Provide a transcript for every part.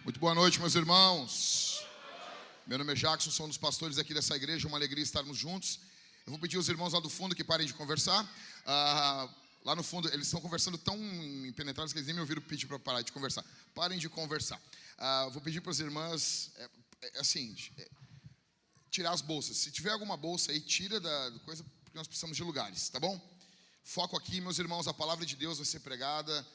Muito boa noite, meus irmãos. Meu nome é Jackson, sou um dos pastores aqui dessa igreja. Uma alegria estarmos juntos. Eu vou pedir aos irmãos lá do fundo que parem de conversar. Lá no fundo, eles estão conversando tão impenetráveis que eles nem me ouviram pedir para parar de conversar. Parem de conversar. Vou pedir para as irmãs, tirar as bolsas. Se tiver alguma bolsa aí, tira da coisa, porque nós precisamos de lugares, tá bom? Foco aqui, meus irmãos, a palavra de Deus vai ser pregada.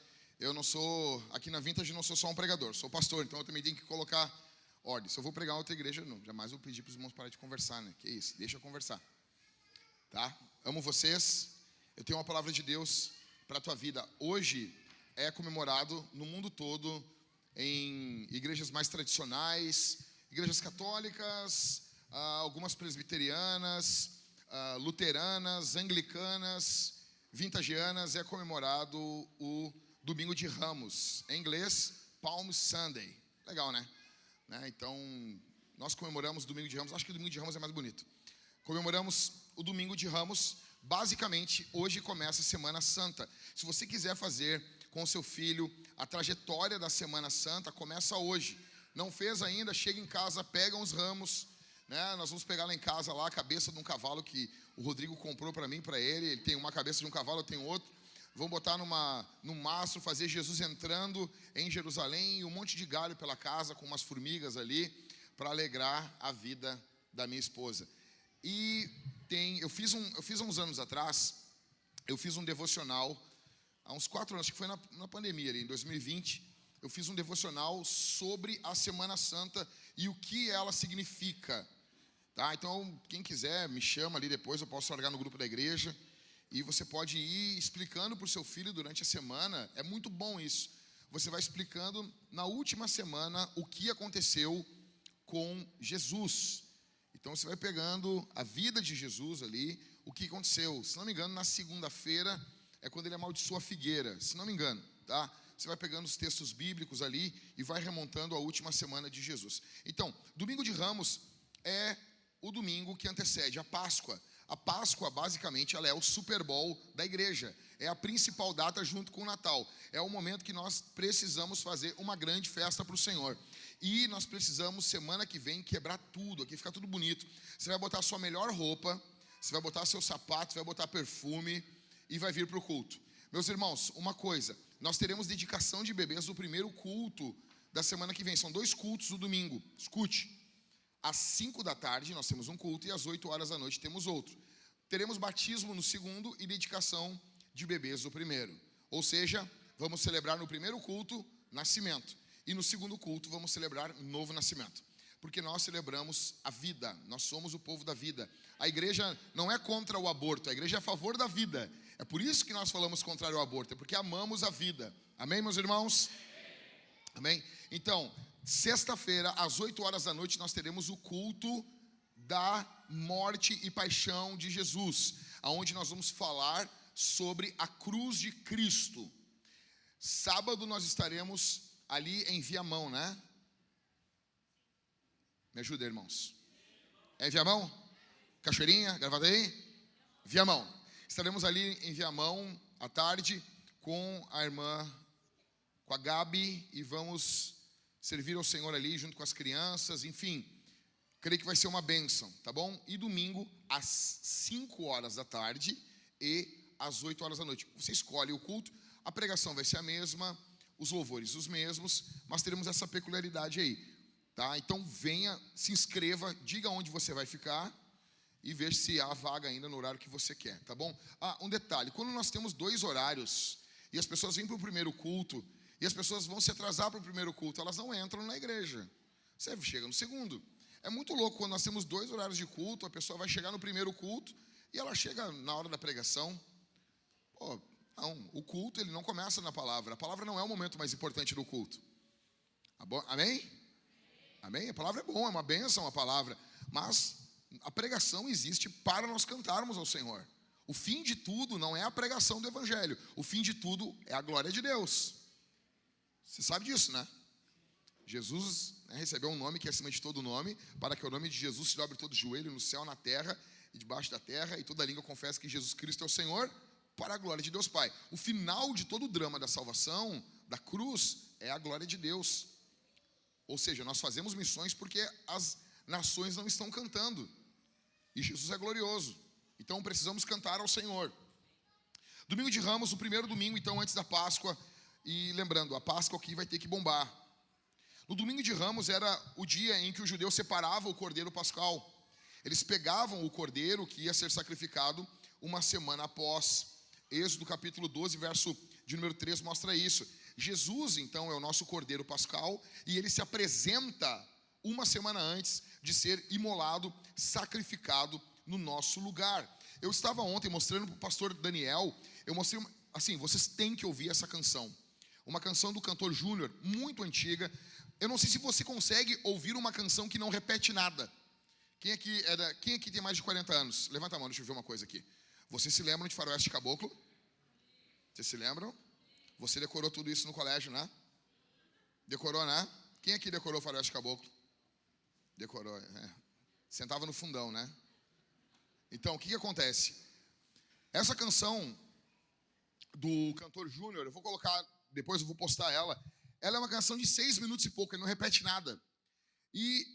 Eu não sou, aqui na Vintage, não sou só um pregador, sou pastor, então eu também tenho que colocar ordem. Se eu vou pregar em outra igreja, não, jamais vou pedir para os irmãos pararem de conversar, né? Que isso, deixa eu conversar. Tá? Amo vocês. Eu tenho uma palavra de Deus para a tua vida. Hoje é comemorado no mundo todo, em igrejas mais tradicionais, igrejas católicas, algumas presbiterianas, luteranas, anglicanas, vintagianas, é comemorado o Domingo de Ramos, em inglês, Palm Sunday. Legal, né? Então, nós comemoramos o Domingo de Ramos. Acho que o Domingo de Ramos é mais bonito. Comemoramos o Domingo de Ramos. Basicamente, hoje começa a Semana Santa. Se você quiser fazer com o seu filho a trajetória da Semana Santa, começa hoje. Não fez ainda, chega em casa, pega uns ramos, né? Nós vamos pegar lá em casa lá a cabeça de um cavalo que o Rodrigo comprou para mim, para ele. Ele tem uma cabeça de um cavalo, eu tenho outro. Vamos botar num mastro, fazer Jesus entrando em Jerusalém e um monte de galho pela casa com umas formigas ali para alegrar a vida da minha esposa. E eu fiz uns anos atrás, eu fiz um devocional, há uns 4 anos, acho que foi na pandemia ali, em 2020, eu fiz um devocional sobre a Semana Santa e o que ela significa. Tá? Então, quem quiser, me chama ali depois, eu posso largar no grupo da igreja. E você pode ir explicando para o seu filho durante a semana. É muito bom isso. Você vai explicando na última semana o que aconteceu com Jesus. Então você vai pegando a vida de Jesus ali, o que aconteceu. Se não me engano, na segunda-feira é quando ele amaldiçoa a figueira. Se não me engano, tá? Você vai pegando os textos bíblicos ali e vai remontando a última semana de Jesus. Então, Domingo de Ramos é o domingo que antecede a Páscoa. A Páscoa, basicamente, ela é o Super Bowl da igreja. É a principal data junto com o Natal. É o momento que nós precisamos fazer uma grande festa para o Senhor. E nós precisamos, semana que vem, quebrar tudo. Aqui fica tudo bonito. Você vai botar a sua melhor roupa, você vai botar seu sapato, vai botar perfume e vai vir para o culto. Meus irmãos, uma coisa. Nós teremos dedicação de bebês no primeiro culto da semana que vem. São 2 cultos no domingo. Escute. Às 5 da tarde nós temos um culto e às 8 horas da noite temos outro. Teremos batismo no segundo e dedicação de bebês no primeiro. Ou seja, vamos celebrar no primeiro culto nascimento e no segundo culto vamos celebrar novo nascimento. Porque nós celebramos a vida, nós somos o povo da vida. A igreja não é contra o aborto, a igreja é a favor da vida. É por isso que nós falamos contra o aborto, é porque amamos a vida. Amém, meus irmãos? Amém? Então, sexta-feira, às 8 horas da noite, nós teremos o culto da morte e paixão de Jesus, onde nós vamos falar sobre a cruz de Cristo. Sábado nós estaremos ali em Viamão, né? Me ajuda, irmãos. É Viamão? Cachoeirinha? Gravataí? Viamão. Estaremos ali em Viamão à tarde com a irmã, com a Gabi, e vamos servir ao Senhor ali junto com as crianças, enfim, creio que vai ser uma bênção, tá bom? E domingo às 5 horas da tarde e às 8 horas da noite. Você escolhe o culto, a pregação vai ser a mesma, os louvores os mesmos, mas teremos essa peculiaridade aí, tá? Então venha, se inscreva, diga onde você vai ficar e veja se há vaga ainda no horário que você quer, tá bom? Um detalhe, quando nós temos 2 horários e as pessoas vêm para o primeiro culto, e as pessoas vão se atrasar para o primeiro culto, elas não entram na igreja. Você chega no segundo. É muito louco quando nós temos 2 horários de culto, a pessoa vai chegar no primeiro culto e ela chega na hora da pregação. Não, o culto ele não começa na palavra. A palavra não é o momento mais importante do culto. Amém? Amém? A palavra é bom, é uma bênção a palavra. Mas a pregação existe para nós cantarmos ao Senhor. O fim de tudo não é a pregação do evangelho. O fim de tudo é a glória de Deus. Você sabe disso, né? Jesus recebeu um nome que é acima de todo nome, para que o nome de Jesus se dobre todo joelho no céu, na terra e debaixo da terra, e toda língua confesse que Jesus Cristo é o Senhor, para a glória de Deus Pai. O final de todo o drama da salvação, da cruz, é a glória de Deus. Ou seja, nós fazemos missões porque as nações não estão cantando. E Jesus é glorioso. Então precisamos cantar ao Senhor. Domingo de Ramos, o primeiro domingo, então, antes da Páscoa. E lembrando, a Páscoa aqui vai ter que bombar. No domingo de Ramos era o dia em que o judeu separava o cordeiro pascal. Eles pegavam o cordeiro que ia ser sacrificado uma semana após. Êxodo capítulo 12, verso de número 3 mostra isso. Jesus, então, é o nosso cordeiro pascal e ele se apresenta uma semana antes de ser imolado, sacrificado no nosso lugar. Eu estava ontem mostrando para o pastor Daniel, eu mostrei, assim, vocês têm que ouvir essa canção. Uma canção do cantor Júnior, muito antiga. Eu não sei se você consegue ouvir uma canção que não repete nada. Quem aqui tem mais de 40 anos? Levanta a mão, deixa eu ver uma coisa aqui. Vocês se lembram de Faroeste Caboclo? Vocês se lembram? Você decorou tudo isso no colégio, né? Decorou, né? Quem aqui decorou Faroeste Caboclo? Decorou, Sentava no fundão, né? Então, o que acontece? Essa canção do cantor Júnior, eu vou colocar, depois eu vou postar ela. Ela é uma canção de 6 minutos e pouco, ele não repete nada. E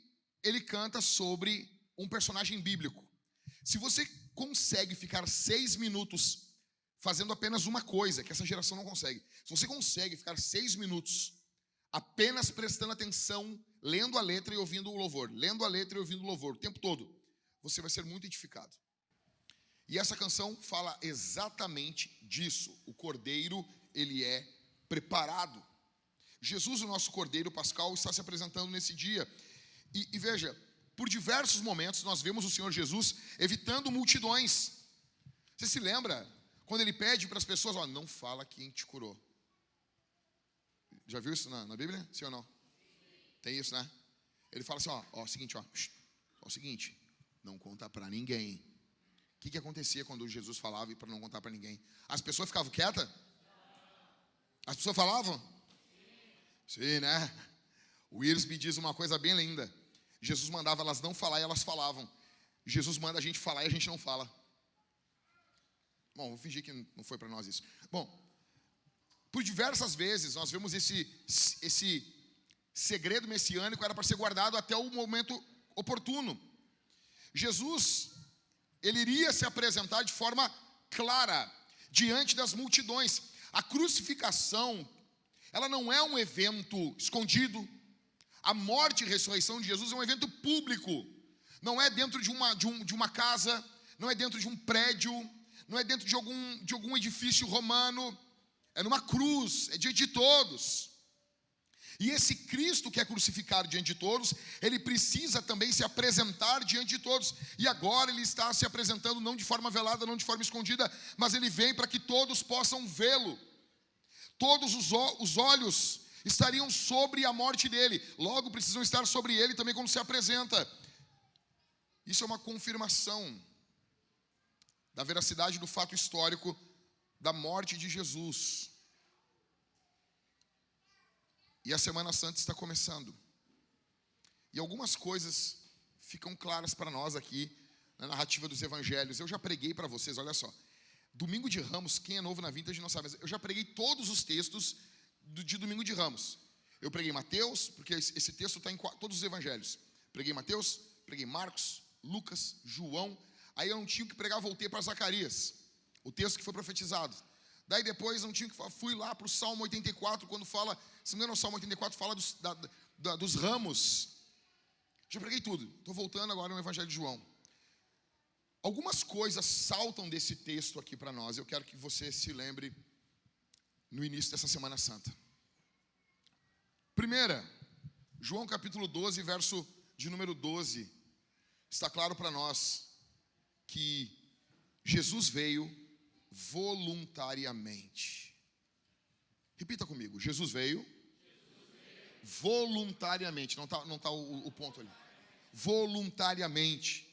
ele canta sobre um personagem bíblico. Se você consegue ficar 6 minutos fazendo apenas uma coisa, que essa geração não consegue. Se você consegue ficar 6 minutos apenas prestando atenção, lendo a letra e ouvindo o louvor, lendo a letra e ouvindo o louvor o tempo todo, você vai ser muito edificado. E essa canção fala exatamente disso. O cordeiro, ele é preparado. Jesus, o nosso cordeiro pascal, está se apresentando nesse dia. E veja, por diversos momentos nós vemos o Senhor Jesus evitando multidões. Você se lembra quando ele pede para as pessoas, não fala quem te curou. Já viu isso na Bíblia? Sim ou não? Tem isso, né? Ele fala assim, o seguinte, não conta para ninguém. O que acontecia quando Jesus falava para não contar para ninguém? As pessoas ficavam quietas? As pessoas falavam? Sim, né? O Willis me diz uma coisa bem linda. Jesus mandava elas não falar e elas falavam. Jesus manda a gente falar e a gente não fala. Bom, vou fingir que não foi para nós isso. Bom, por diversas vezes nós vemos esse segredo messiânico era para ser guardado até o momento oportuno. Jesus, ele iria se apresentar de forma clara diante das multidões. A crucificação, ela não é um evento escondido. A morte e ressurreição de Jesus é um evento público. Não é dentro de uma casa, não é dentro de um prédio, não é dentro de algum edifício romano. É numa cruz, é diante de todos. E esse Cristo que é crucificado diante de todos, ele precisa também se apresentar diante de todos. E agora ele está se apresentando não de forma velada, não de forma escondida, mas ele vem para que todos possam vê-lo. Todos os olhos estariam sobre a morte dele, logo precisam estar sobre ele também quando se apresenta. Isso é uma confirmação da veracidade do fato histórico da morte de Jesus. E a Semana Santa está começando. E algumas coisas ficam claras para nós aqui na narrativa dos evangelhos. Eu já preguei para vocês, olha só. Domingo de Ramos, quem é novo na Vintage não sabe, mas eu já preguei todos os textos de Domingo de Ramos. Eu preguei Mateus, porque esse texto está em todos os evangelhos. Preguei Mateus, preguei Marcos, Lucas, João. Aí eu não tinha que pregar, voltei para Zacarias, o texto que foi profetizado. Daí depois não tinha que fui lá para o Salmo 84, quando fala, se não me engano, o Salmo 84 fala dos ramos. Já preguei tudo. Estou voltando agora no Evangelho de João. Algumas coisas saltam desse texto aqui para nós. Eu quero que você se lembre no início dessa Semana Santa. Primeira, João capítulo 12, verso de número 12. Está claro para nós que Jesus veio voluntariamente. Repita comigo. Jesus veio voluntariamente. Não tá o ponto ali. Voluntariamente.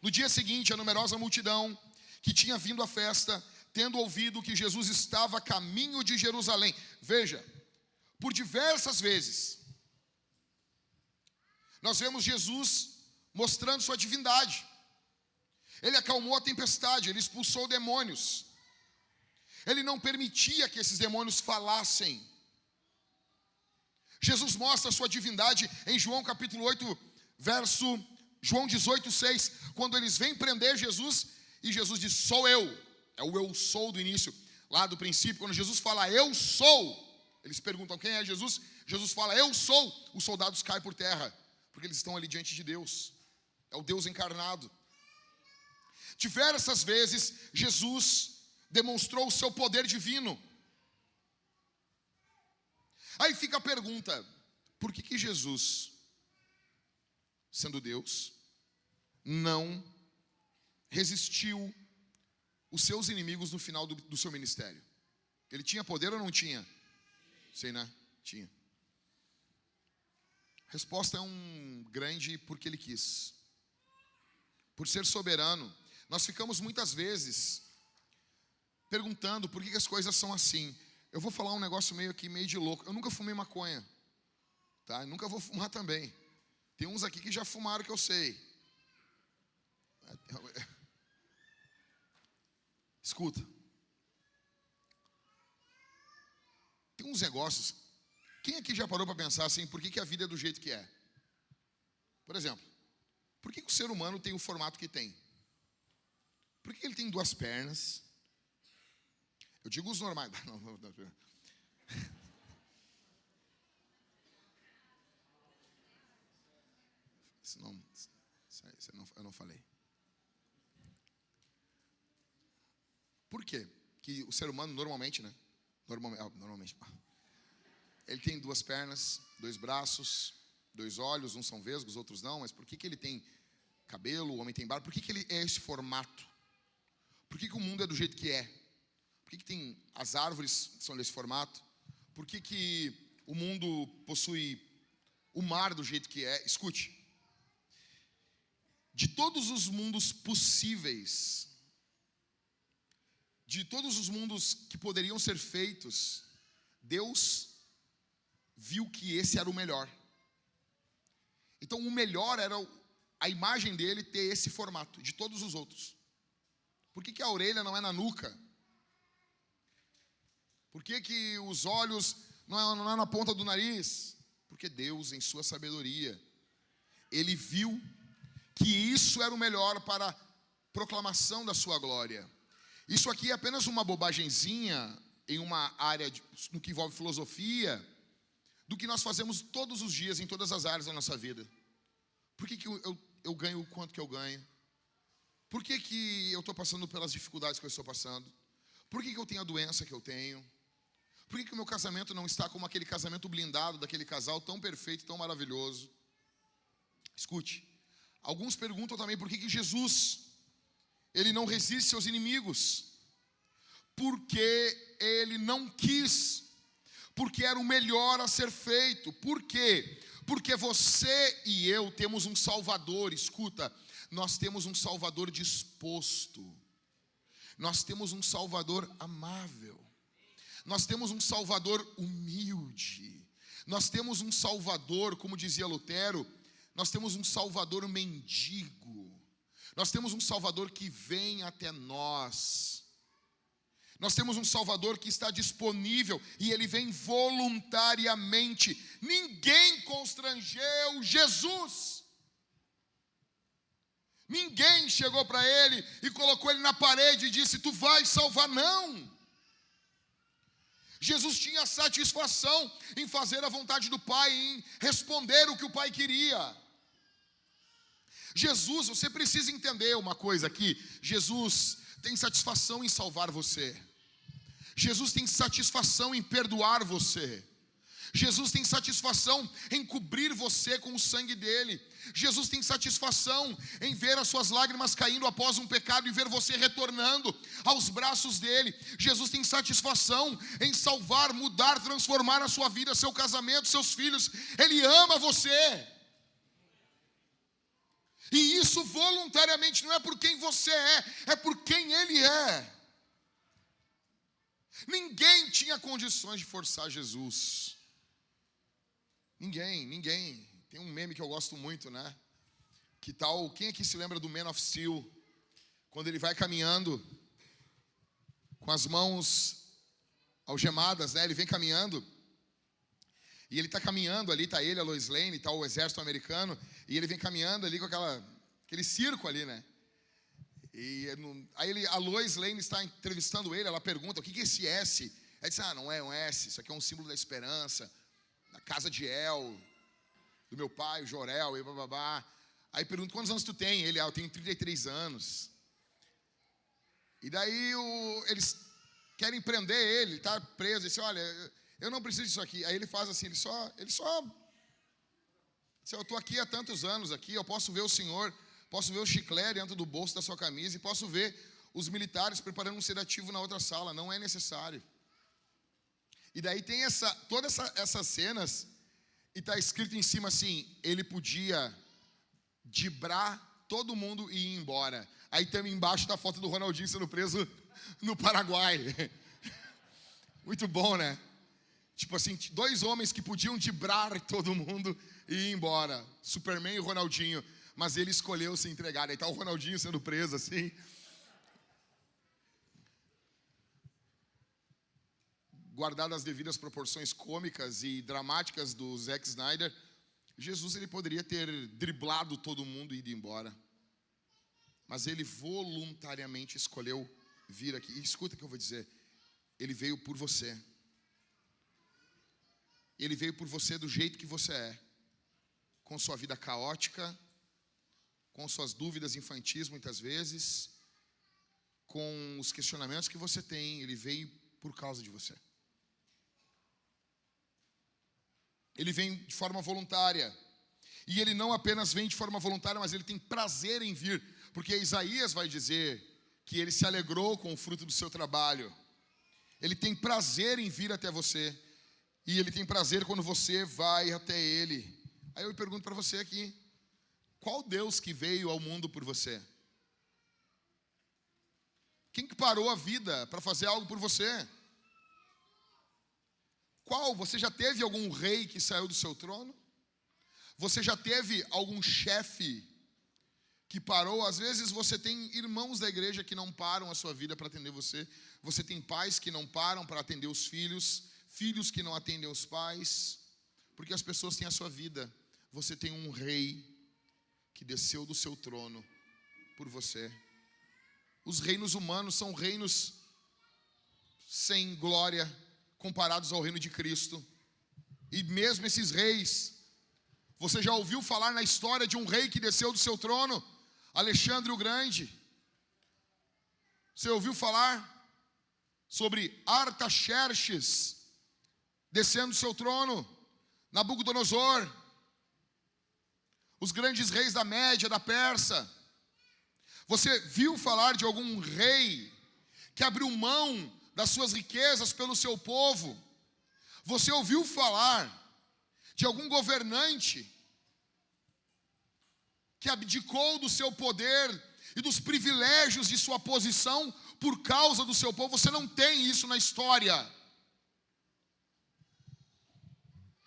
No dia seguinte, a numerosa multidão que tinha vindo à festa, tendo ouvido que Jesus estava a caminho de Jerusalém. Veja, por diversas vezes, nós vemos Jesus mostrando sua divindade. Ele acalmou a tempestade, ele expulsou demônios. Ele não permitia que esses demônios falassem. Jesus mostra a sua divindade em João capítulo 8, João 18:6, quando eles vêm prender Jesus, e Jesus diz, sou eu. É o eu sou do início, lá do princípio. Quando Jesus fala, eu sou, eles perguntam, quem é Jesus? Jesus fala, eu sou. Os soldados caem por terra, porque eles estão ali diante de Deus. É o Deus encarnado. Diversas vezes, Jesus demonstrou o seu poder divino. Aí fica a pergunta, por que Jesus, sendo Deus, não resistiu os seus inimigos no final do seu ministério? Ele tinha poder ou não tinha? Sei, né? Tinha. A resposta é um grande porque ele quis. Por ser soberano. Nós ficamos muitas vezes perguntando por que as coisas são assim. Eu vou falar um negócio meio de louco. Eu nunca fumei maconha, tá? Eu nunca vou fumar também. Tem uns aqui que já fumaram que eu sei. Escuta. Tem uns negócios. Quem aqui já parou para pensar assim, por que a vida é do jeito que é? Por exemplo, por que o ser humano tem o formato que tem? Por que ele tem 2 pernas? Eu digo os normais. Não. Eu não falei. Por quê? Que o ser humano normalmente, né? Normalmente. Ele tem 2 pernas, 2 braços, 2 olhos, uns são vesgos, outros não. Mas por que ele tem cabelo, o homem tem barba? Por que ele é esse formato? Por que o mundo é do jeito que é? Por que tem as árvores são desse formato? Por que o mundo possui o mar do jeito que é? Escute. De todos os mundos possíveis, de todos os mundos que poderiam ser feitos, Deus viu que esse era o melhor. Então o melhor era a imagem dele ter esse formato, de todos os outros. Por que a orelha não é na nuca? Por que os olhos não é na ponta do nariz? Porque Deus, em sua sabedoria, Ele viu que isso era o melhor para a proclamação da sua glória. Isso aqui é apenas uma bobagenzinha em uma área no que envolve filosofia, do que nós fazemos todos os dias, em todas as áreas da nossa vida. Por que eu ganho o quanto que eu ganho? Por que eu estou passando pelas dificuldades que eu estou passando? Por que eu tenho a doença que eu tenho? Por que o meu casamento não está como aquele casamento blindado daquele casal tão perfeito, tão maravilhoso? Escute, alguns perguntam também por que Jesus, ele não resiste seus inimigos? Porque ele não quis, porque era o melhor a ser feito. Por quê? Porque você e eu temos um Salvador, escuta, nós temos um Salvador disposto, nós temos um Salvador amável, nós temos um Salvador humilde, nós temos um Salvador, como dizia Lutero, nós temos um Salvador mendigo, nós temos um Salvador que vem até nós, nós temos um Salvador que está disponível e Ele vem voluntariamente. Ninguém constrangeu Jesus. Ninguém chegou para Ele e colocou Ele na parede e disse, tu vais salvar, não. Jesus tinha satisfação em fazer a vontade do Pai, em responder o que o Pai queria. Jesus, você precisa entender uma coisa aqui, Jesus tem satisfação em salvar você. Jesus tem satisfação em perdoar você. Jesus tem satisfação em cobrir você com o sangue dele. Jesus tem satisfação em ver as suas lágrimas caindo após um pecado e ver você retornando aos braços dele. Jesus tem satisfação em salvar, mudar, transformar a sua vida, seu casamento, seus filhos. Ele ama você. E isso voluntariamente, não é por quem você é por quem ele é. Ninguém tinha condições de forçar Jesus. Ninguém. Tem um meme que eu gosto muito, né? Que tal, quem aqui se lembra do Man of Steel? Quando ele vai caminhando com as mãos algemadas, né? Ele vem caminhando E ele está caminhando ali, está ele, a Lois Lane, está o exército americano, e ele vem caminhando ali com aquele circo ali, né? E a Lois Lane está entrevistando ele, ela pergunta, o que é esse S? Ele diz, não é um S, isso aqui é um símbolo da esperança, da casa de El, do meu pai, o Jorel, e bababá. Aí pergunta, quantos anos tu tem? Ele, eu tenho 33 anos. E daí eles querem prender ele está preso, ele diz, olha, eu não preciso disso aqui. Aí ele faz assim, ele só eu estou aqui há tantos anos aqui, eu posso ver o senhor, posso ver o chiclete dentro do bolso da sua camisa e posso ver os militares preparando um sedativo na outra sala, não é necessário. E daí tem todas essas cenas e está escrito em cima assim, ele podia dibrar todo mundo e ir embora. Aí também embaixo da foto do Ronaldinho sendo preso no Paraguai. Muito bom, né? Tipo assim, 2 homens que podiam dibrar todo mundo e ir embora. Superman e Ronaldinho. Mas ele escolheu se entregar. Aí tá o Ronaldinho sendo preso assim. Guardado as devidas proporções cômicas e dramáticas do Zack Snyder, Jesus ele poderia ter driblado todo mundo e ido embora. Mas ele voluntariamente escolheu vir aqui. E escuta o que eu vou dizer. Ele veio por você. Ele veio por você do jeito que você é. Com sua vida caótica, com suas dúvidas infantis muitas vezes, com os questionamentos que você tem. Ele veio por causa de você. Ele vem de forma voluntária. E ele não apenas vem de forma voluntária, mas ele tem prazer em vir. Porque Isaías vai dizer que ele se alegrou com o fruto do seu trabalho. Ele tem prazer em vir até você. E ele tem prazer quando você vai até ele. Aí eu pergunto para você aqui, qual Deus que veio ao mundo por você? Quem que parou a vida para fazer algo por você? Qual? Você já teve algum rei que saiu do seu trono? Você já teve algum chefe que parou? Às vezes você tem irmãos da igreja que não param a sua vida para atender você. Você tem pais que não param para atender os filhos. Filhos que não atendem os pais. Porque as pessoas têm a sua vida. Você tem um rei que desceu do seu trono por você. Os reinos humanos são reinos sem glória comparados ao reino de Cristo. E mesmo esses reis, você já ouviu falar na história de um rei que desceu do seu trono? Alexandre o Grande. Você ouviu falar sobre Artaxerxes descendo do seu trono? Nabucodonosor, os grandes reis da Média, da Pérsia. Você viu falar de algum rei que abriu mão das suas riquezas pelo seu povo? Você ouviu falar de algum governante que abdicou do seu poder e dos privilégios de sua posição por causa do seu povo? Você não tem isso na história.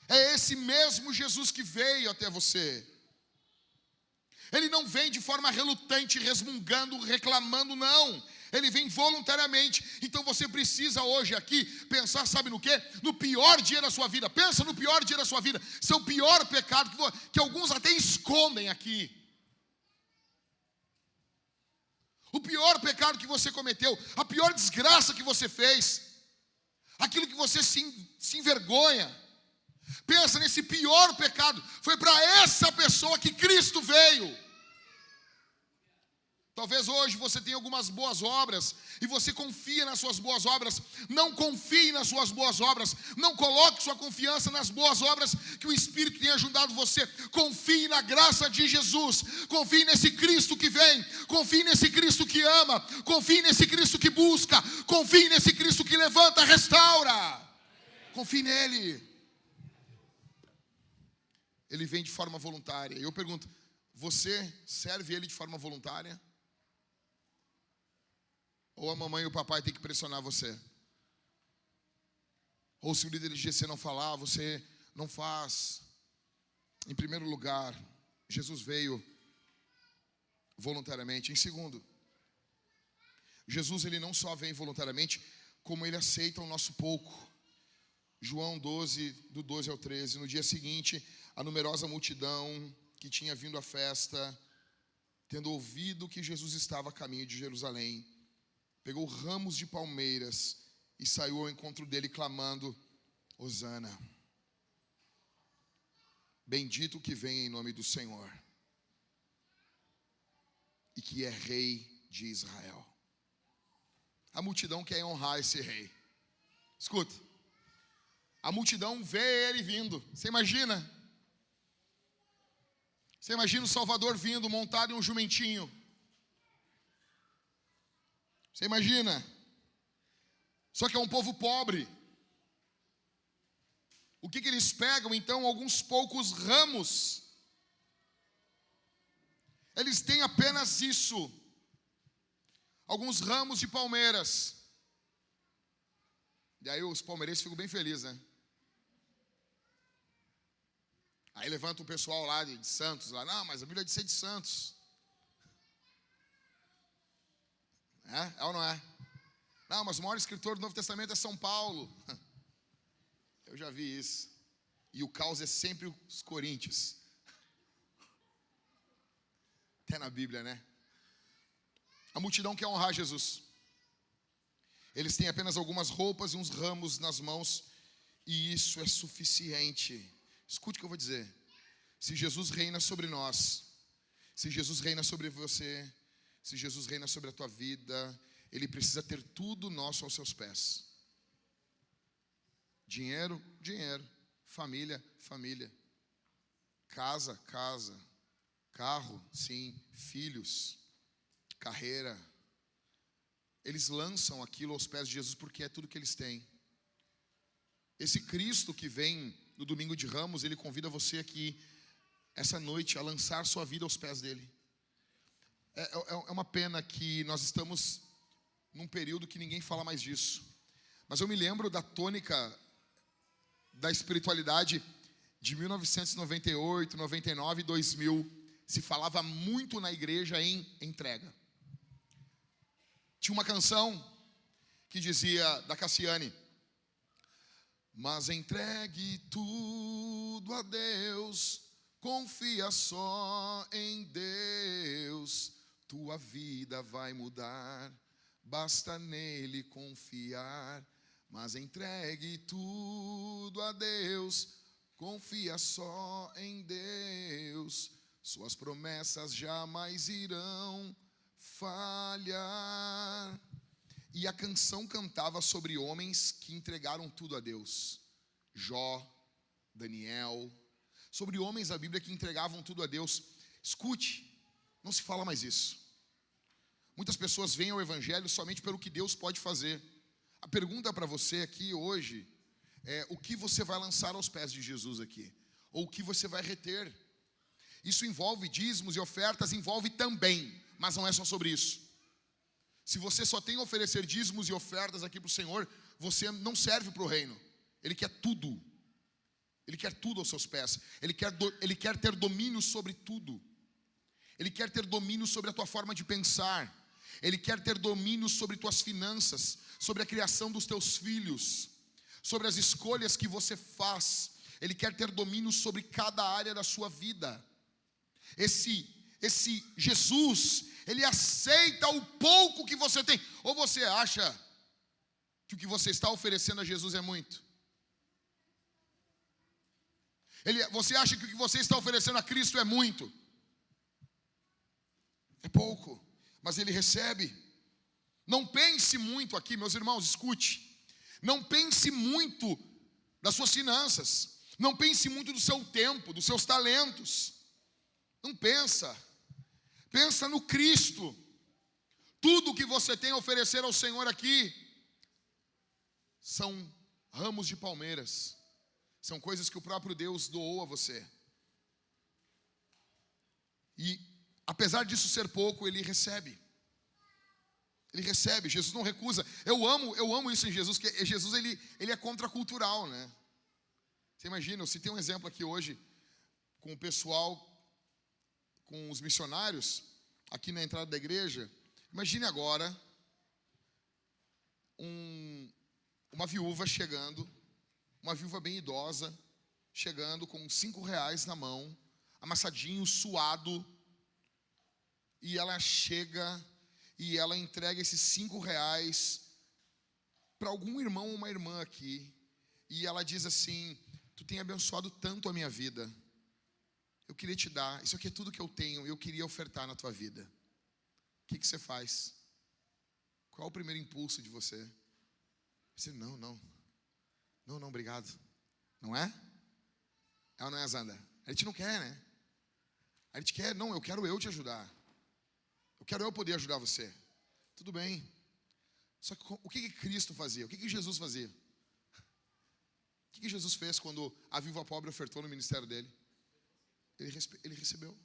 É esse mesmo Jesus que veio até você. Ele não vem de forma relutante, resmungando, reclamando, não. Ele vem voluntariamente. Então você precisa hoje aqui pensar, sabe no quê? No pior dia da sua vida. Pensa no pior dia da sua vida. Seu pior pecado, que alguns até escondem aqui. O pior pecado que você cometeu, a pior desgraça que você fez, aquilo que você se envergonha. Pensa nesse pior pecado. Foi para essa pessoa que Cristo veio. Talvez hoje você tenha algumas boas obras e você confia nas suas boas obras. Não confie nas suas boas obras. Não coloque sua confiança nas boas obras que o Espírito tem ajudado você. Confie na graça de Jesus. Confie nesse Cristo que vem. Confie nesse Cristo que ama. Confie nesse Cristo que busca. Confie nesse Cristo que levanta, restaura. Confie nele. Ele vem de forma voluntária. E eu pergunto, você serve ele de forma voluntária? Ou a mamãe e o papai têm que pressionar você? Ou se o líder de GC não falar, você não faz? Em primeiro lugar, Jesus veio voluntariamente. Em segundo, Jesus ele não só vem voluntariamente, como ele aceita o nosso pouco. João 12, do 12 ao 13. No dia seguinte, a numerosa multidão que tinha vindo à festa, tendo ouvido que Jesus estava a caminho de Jerusalém, pegou ramos de palmeiras e saiu ao encontro dele, clamando: Hosana, bendito o que vem em nome do Senhor, e que é rei de Israel. A multidão quer honrar esse rei. Escuta, a multidão vê ele vindo. Você imagina? Você imagina o Salvador vindo montado em um jumentinho. Você imagina? Só que é um povo pobre. O que eles pegam então? Alguns poucos ramos. Eles têm apenas isso. Alguns ramos de palmeiras. E aí os palmeirenses ficam bem felizes, né? Aí levanta o pessoal lá de Santos, lá, não, mas a Bíblia diz ser de Santos. É ou não é? Não, mas o maior escritor do Novo Testamento é São Paulo. Eu já vi isso. E o caos é sempre os coríntios. Até na Bíblia, né? A multidão quer honrar Jesus. Eles têm apenas algumas roupas e uns ramos nas mãos, e isso é suficiente. Escute o que eu vou dizer. Se Jesus reina sobre nós, se Jesus reina sobre você, se Jesus reina sobre a tua vida, Ele precisa ter tudo nosso aos seus pés. Dinheiro, dinheiro. Família, família. Casa, casa. Carro, sim. Filhos, carreira. Eles lançam aquilo aos pés de Jesus porque é tudo que eles têm. Esse Cristo que vem no domingo de Ramos, Ele convida você aqui, essa noite, a lançar sua vida aos pés dEle. É uma pena que nós estamos num período que ninguém fala mais disso. Mas eu me lembro da tônica da espiritualidade de 1998, 99 e 2000. Se falava muito na igreja em entrega. Tinha uma canção que dizia, da Cassiane: mas entregue tudo a Deus, confia só em Deus, tua vida vai mudar, basta nele confiar. Mas entregue tudo a Deus, confia só em Deus, suas promessas jamais irão falhar. E a canção cantava sobre homens que entregaram tudo a Deus. Jó, Daniel, sobre homens da Bíblia que entregavam tudo a Deus. Escute, não se fala mais isso. Muitas pessoas veem ao Evangelho somente pelo que Deus pode fazer. A pergunta para você aqui hoje é: o que você vai lançar aos pés de Jesus aqui? Ou o que você vai reter? Isso envolve dízimos e ofertas, envolve também, mas não é só sobre isso. Se você só tem a oferecer dízimos e ofertas aqui para o Senhor, você não serve para o reino. Ele quer tudo. Ele quer tudo aos seus pés. Ele quer ter domínio sobre tudo. Ele quer ter domínio sobre a tua forma de pensar. Ele quer ter domínio sobre tuas finanças, sobre a criação dos teus filhos, sobre as escolhas que você faz. Ele quer ter domínio sobre cada área da sua vida. Esse Jesus, Ele aceita o pouco que você tem. Ou você acha que o que você está oferecendo a Jesus é muito? Você acha que o que você está oferecendo a Cristo é muito? É pouco, mas Ele recebe. Não pense muito aqui, meus irmãos, escute. Não pense muito das suas finanças. Não pense muito do seu tempo, dos seus talentos. Não pensa. Pensa no Cristo. Tudo que você tem a oferecer ao Senhor aqui são ramos de palmeiras. São coisas que o próprio Deus doou a você. E apesar disso ser pouco, Ele recebe. Ele recebe, Jesus não recusa. Eu amo isso em Jesus, que Jesus ele é contracultural, né? Você imagina, eu citei um exemplo aqui hoje com o pessoal, com os missionários, aqui na entrada da igreja. Imagine agora uma viúva chegando, uma viúva bem idosa, chegando com R$5 na mão, amassadinho, suado, e ela chega e ela entrega esses R$5 para algum irmão ou uma irmã aqui, e ela diz assim: tu tem abençoado tanto a minha vida, eu queria te dar, isso aqui é tudo que eu tenho, eu queria ofertar na tua vida. O que você faz? Qual é o primeiro impulso de você? Você, não, obrigado. Não é? É ou não é, Zanda? A gente não quer, né? A gente quer, não, eu quero eu te ajudar. Eu quero eu poder ajudar você. Tudo bem. Só que o que Cristo fazia? O que Jesus fazia? O que Jesus fez quando a viúva pobre ofertou no ministério dele? Ele recebeu.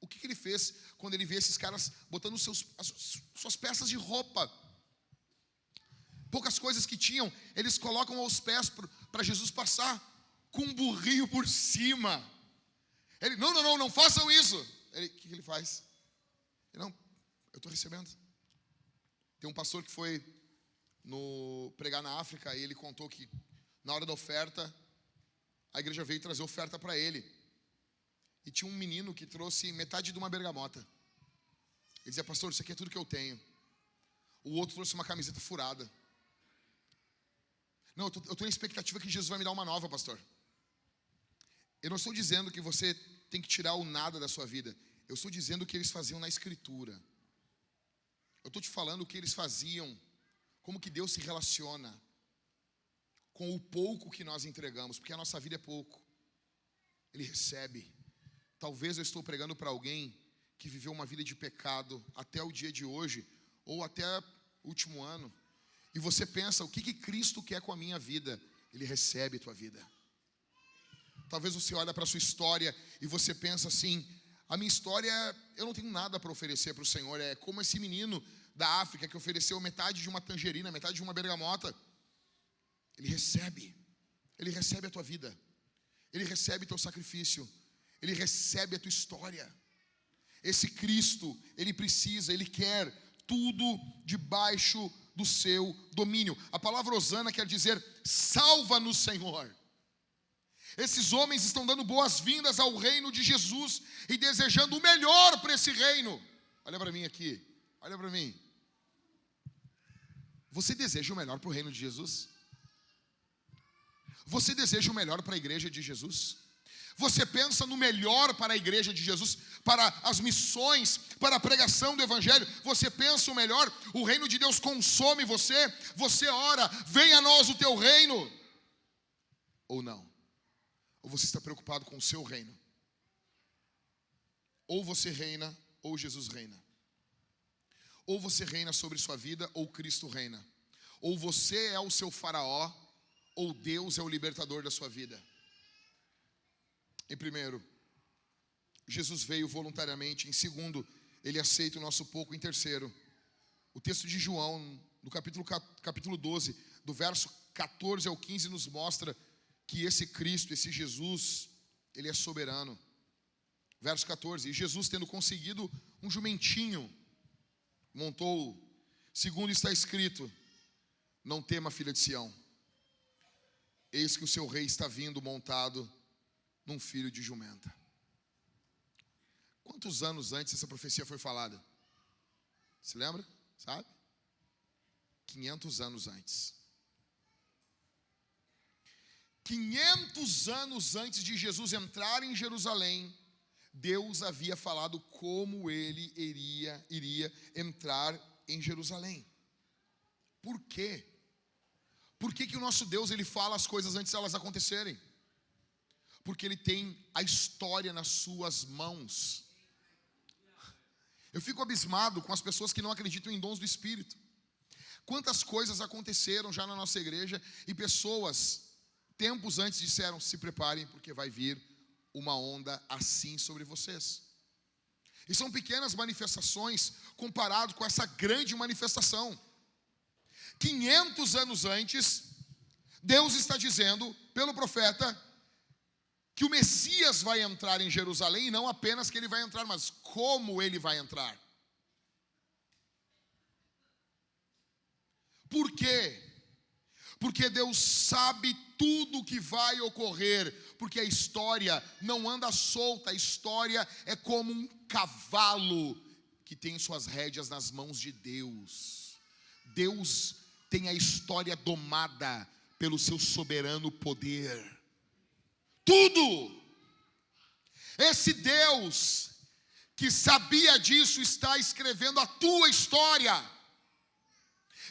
O que ele fez quando ele vê esses caras botando as suas peças de roupa? Poucas coisas que tinham, eles colocam aos pés para Jesus passar com um burrinho por cima. Ele, não façam isso. O que ele faz? Ele, não, eu estou recebendo. Tem um pastor que foi pregar na África e ele contou que na hora da oferta, a igreja veio trazer oferta para ele. E tinha um menino que trouxe metade de uma bergamota. Ele dizia: pastor, isso aqui é tudo que eu tenho. O outro trouxe uma camiseta furada. Não, eu estou em expectativa que Jesus vai me dar uma nova, pastor. Eu não estou dizendo que você tem que tirar o nada da sua vida. Eu estou dizendo o que eles faziam na Escritura. Eu estou te falando o que eles faziam, como que Deus se relaciona com o pouco que nós entregamos, porque a nossa vida é pouco. Ele recebe. Talvez eu estou pregando para alguém que viveu uma vida de pecado até o dia de hoje, ou até o último ano, e você pensa: o que Cristo quer com a minha vida? Ele recebe a tua vida. Talvez você olha para a sua história e você pensa assim: a minha história, eu não tenho nada para oferecer para o Senhor. É como esse menino da África que ofereceu metade de uma tangerina, metade de uma bergamota. Ele recebe a tua vida, ele recebe teu sacrifício, ele recebe a tua história. Esse Cristo, ele precisa, ele quer tudo debaixo do seu domínio. A palavra hosana quer dizer: salva-nos, Senhor. Esses homens estão dando boas-vindas ao reino de Jesus e desejando o melhor para esse reino. Olha para mim aqui, olha para mim. Você deseja o melhor para o reino de Jesus? Você deseja o melhor para a igreja de Jesus? Você pensa no melhor para a igreja de Jesus, para as missões, para a pregação do evangelho? Você pensa o melhor? O reino de Deus consome você? Você ora: venha a nós o teu reino? Ou não? Ou você está preocupado com o seu reino? Ou você reina, ou Jesus reina. Ou você reina sobre sua vida, ou Cristo reina. Ou você é o seu faraó, ou Deus é o libertador da sua vida. Em primeiro, Jesus veio voluntariamente. Em segundo, ele aceita o nosso pouco. Em terceiro, o texto de João, no capítulo 12, do verso 14 ao 15, nos mostra que esse Cristo, esse Jesus, ele é soberano. Verso 14: e Jesus, tendo conseguido um jumentinho, montou, segundo está escrito: não tema, filha de Sião, eis que o seu rei está vindo montado num filho de jumenta. Quantos anos antes essa profecia foi falada? Se lembra? Sabe? 500 anos antes. 500 anos antes de Jesus entrar em Jerusalém, Deus havia falado como ele iria entrar em Jerusalém. Por quê? Por que o nosso Deus, ele fala as coisas antes de elas acontecerem? Porque ele tem a história nas suas mãos. Eu fico abismado com as pessoas que não acreditam em dons do Espírito. Quantas coisas aconteceram já na nossa igreja e pessoas, tempos antes, disseram: se preparem, porque vai vir uma onda assim sobre vocês. E são pequenas manifestações comparado com essa grande manifestação. 500 anos antes, Deus está dizendo pelo profeta que o Messias vai entrar em Jerusalém, e não apenas que ele vai entrar, mas como ele vai entrar. Por quê? Porque Deus sabe tudo o que vai ocorrer, porque a história não anda solta, a história é como um cavalo que tem suas rédeas nas mãos de Deus. Deus tem a história domada pelo seu soberano poder. Tudo! Esse Deus que sabia disso está escrevendo a tua história.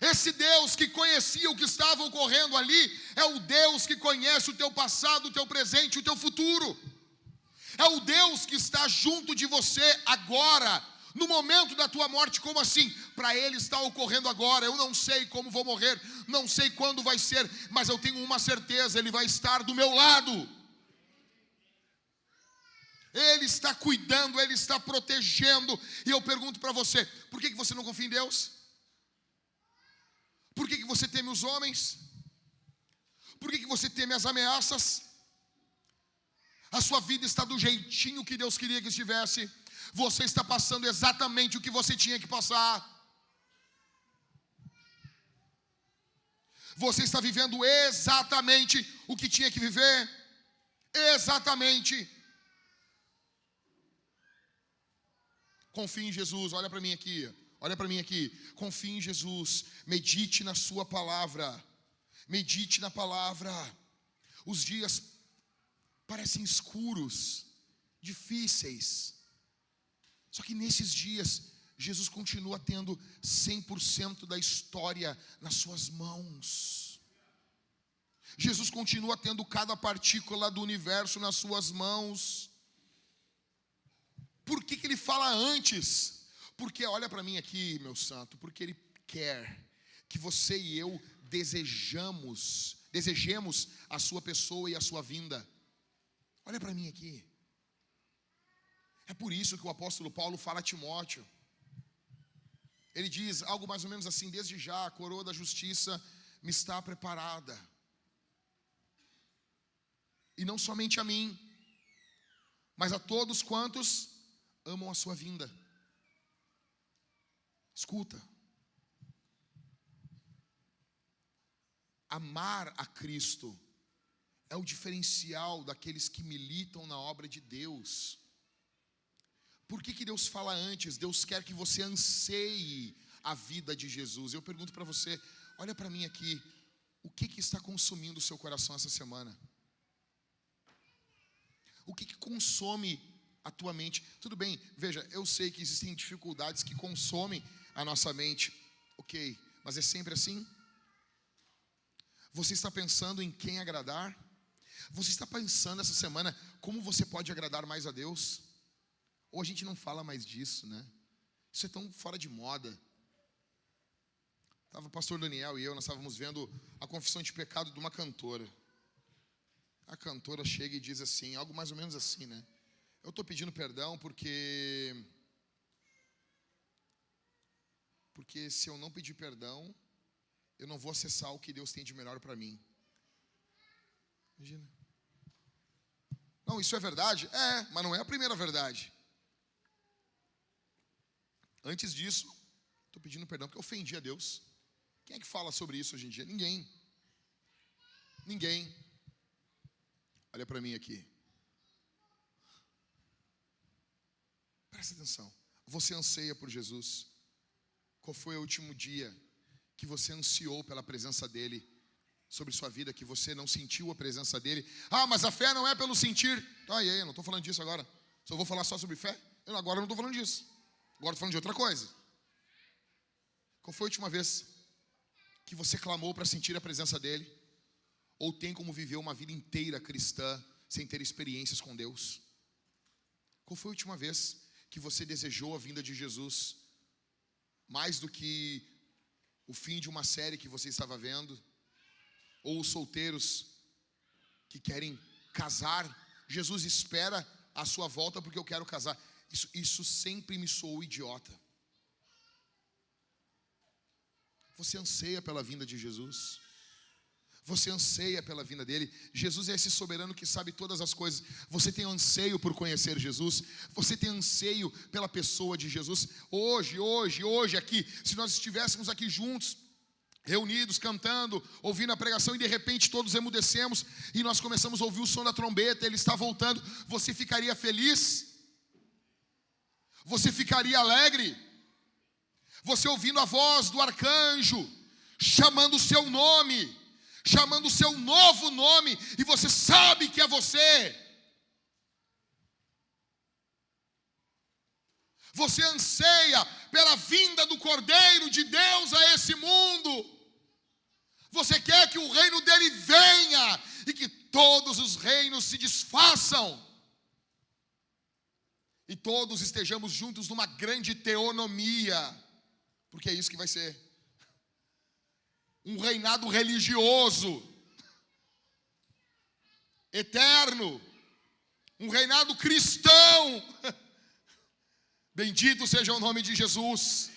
Esse Deus que conhecia o que estava ocorrendo ali é o Deus que conhece o teu passado, o teu presente e o teu futuro. É o Deus que está junto de você agora, no momento da tua morte. Como assim? Para Ele está ocorrendo agora. Eu não sei como vou morrer, não sei quando vai ser, mas eu tenho uma certeza: Ele vai estar do meu lado. Ele está cuidando, Ele está protegendo. E eu pergunto para você, por que você não confia em Deus? Por que você teme os homens? Por que você teme as ameaças? A sua vida está do jeitinho que Deus queria que estivesse. Você está passando exatamente o que você tinha que passar. Você está vivendo exatamente o que tinha que viver. Exatamente. Confie em Jesus, olha para mim aqui. Olha para mim aqui, confie em Jesus, medite na sua palavra, medite na palavra. Os dias parecem escuros, difíceis, só que nesses dias, Jesus continua tendo 100% da história nas suas mãos. Jesus continua tendo cada partícula do universo nas suas mãos. Por que Ele fala antes? Porque, olha para mim aqui, meu santo, porque Ele quer que você e eu desejemos a sua pessoa e a sua vinda. Olha para mim aqui. É por isso que o apóstolo Paulo fala a Timóteo. Ele diz algo mais ou menos assim: desde já a coroa da justiça me está preparada. E não somente a mim, mas a todos quantos amam a sua vinda. Escuta, amar a Cristo é o diferencial daqueles que militam na obra de Deus. Por que Deus fala antes? Deus quer que você anseie a vida de Jesus. Eu pergunto para você, olha para mim aqui, o que está consumindo o seu coração essa semana? O que consome a tua mente? Tudo bem, veja, eu sei que existem dificuldades que consomem a nossa mente, ok, mas é sempre assim? Você está pensando em quem agradar? Você está pensando essa semana como você pode agradar mais a Deus? Ou a gente não fala mais disso, né? Isso é tão fora de moda. Estava o pastor Daniel e eu, nós estávamos vendo a confissão de pecado de uma cantora. A cantora chega e diz assim, algo mais ou menos assim, né? Eu estou pedindo perdão porque se eu não pedir perdão, eu não vou acessar o que Deus tem de melhor para mim. Imagina. Não, isso é verdade? É, mas não é a primeira verdade. Antes disso, estou pedindo perdão porque eu ofendi a Deus. Quem é que fala sobre isso hoje em dia? Ninguém. Ninguém. Olha para mim aqui. Presta atenção. Você anseia por Jesus? Qual foi o último dia que você ansiou pela presença dEle sobre sua vida, que você não sentiu a presença dEle? Ah, mas a fé não é pelo sentir. Ah, e aí, eu não estou falando disso agora. Só vou falar só sobre fé? Agora eu não estou falando disso. Agora estou falando de outra coisa. Qual foi a última vez que você clamou para sentir a presença dEle? Ou tem como viver uma vida inteira cristã sem ter experiências com Deus? Qual foi a última vez que você desejou a vinda de Jesus mais do que o fim de uma série que você estava vendo? Ou os solteiros que querem casar? Jesus espera a sua volta porque eu quero casar. Isso sempre me soou idiota. Você anseia pela vinda de Jesus? Você anseia pela vinda dEle? Jesus é esse soberano que sabe todas as coisas. Você tem anseio por conhecer Jesus? Você tem anseio pela pessoa de Jesus? Hoje aqui, se nós estivéssemos aqui juntos, reunidos, cantando, ouvindo a pregação, e de repente todos emudecemos e nós começamos a ouvir o som da trombeta, ele está voltando. Você ficaria feliz? Você ficaria alegre? Você ouvindo a voz do arcanjo, chamando o seu nome, chamando o seu novo nome, e você sabe que é você. Você anseia pela vinda do Cordeiro de Deus a esse mundo. Você quer que o reino dele venha e que todos os reinos se desfaçam. E todos estejamos juntos numa grande teonomia. Porque é isso que vai ser. Um reinado religioso, eterno. Um reinado cristão. Bendito seja o nome de Jesus.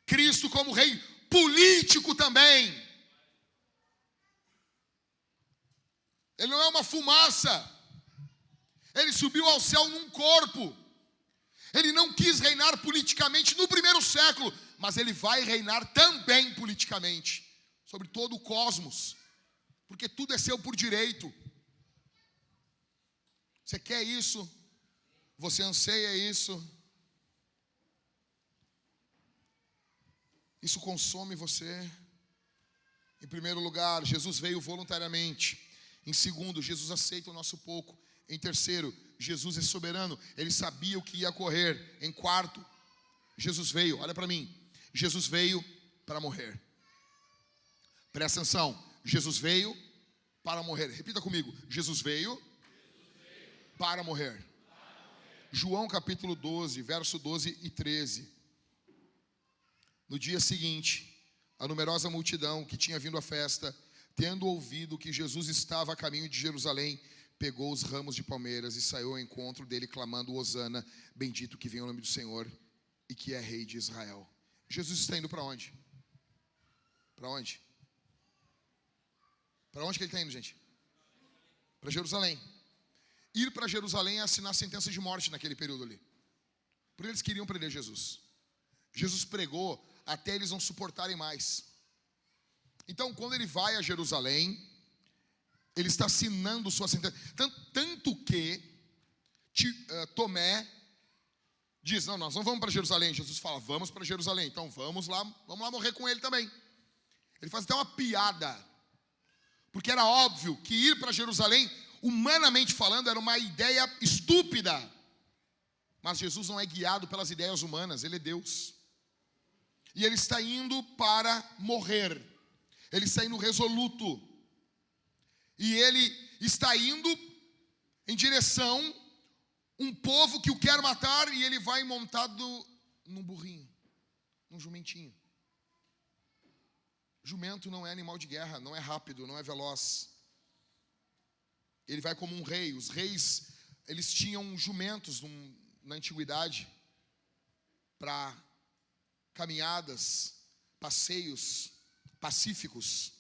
Cristo como rei político também. Ele não é uma fumaça. Ele subiu ao céu num corpo. Ele não quis reinar politicamente no primeiro século, mas ele vai reinar também politicamente sobre todo o cosmos, porque tudo é seu por direito. Você quer isso? Você anseia isso? Isso consome você? Em primeiro lugar, Jesus veio voluntariamente. Em segundo, Jesus aceita o nosso pouco. Em terceiro, Jesus é soberano. Ele sabia o que ia ocorrer. Em quarto, Jesus veio, olha para mim. Jesus veio para morrer. Presta atenção. Jesus veio para morrer. Repita comigo. Jesus veio para morrer. João capítulo 12, verso 12 e 13. No dia seguinte, a numerosa multidão que tinha vindo à festa, tendo ouvido que Jesus estava a caminho de Jerusalém, pegou os ramos de palmeiras e saiu ao encontro dele, clamando: Hosana, bendito que vem o nome do Senhor e que é rei de Israel. Jesus está indo para onde? Para onde? Para onde que ele está indo, gente? Para Jerusalém. Ir para Jerusalém é assinar sentença de morte naquele período ali. Por eles queriam prender Jesus. Jesus pregou até eles não suportarem mais. Então, quando ele vai a Jerusalém, ele está assinando sua sentença. Tanto que Tomé diz: não, nós não vamos para Jerusalém. Jesus fala: vamos para Jerusalém. Então vamos lá morrer com ele também. Ele faz até uma piada, porque era óbvio que ir para Jerusalém, humanamente falando, era uma ideia estúpida. Mas Jesus não é guiado pelas ideias humanas, ele é Deus. E ele está indo para morrer. Ele está indo resoluto. E ele está indo em direção a um povo que o quer matar, e ele vai montado num burrinho, num jumentinho. Jumento não é animal de guerra, não é rápido, não é veloz. Ele vai como um rei. Os reis, eles tinham jumentos na antiguidade para caminhadas, passeios pacíficos.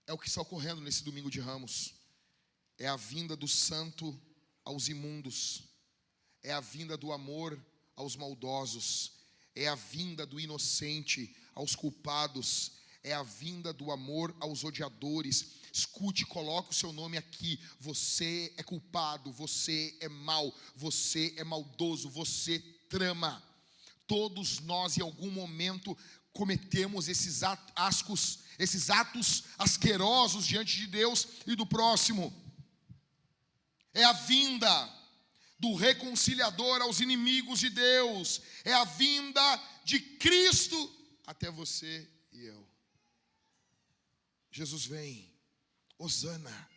É o que está ocorrendo nesse domingo de Ramos. É a vinda do santo aos imundos. É a vinda do amor aos maldosos. É a vinda do inocente aos culpados. É a vinda do amor aos odiadores. Escute, coloque o seu nome aqui. Você é culpado, você é mau, você é maldoso, você trama. Todos nós em algum momento cometemos esses atos asquerosos diante de Deus e do próximo. É a vinda do reconciliador aos inimigos de Deus. É a vinda de Cristo até você e eu. Jesus vem. Hosana,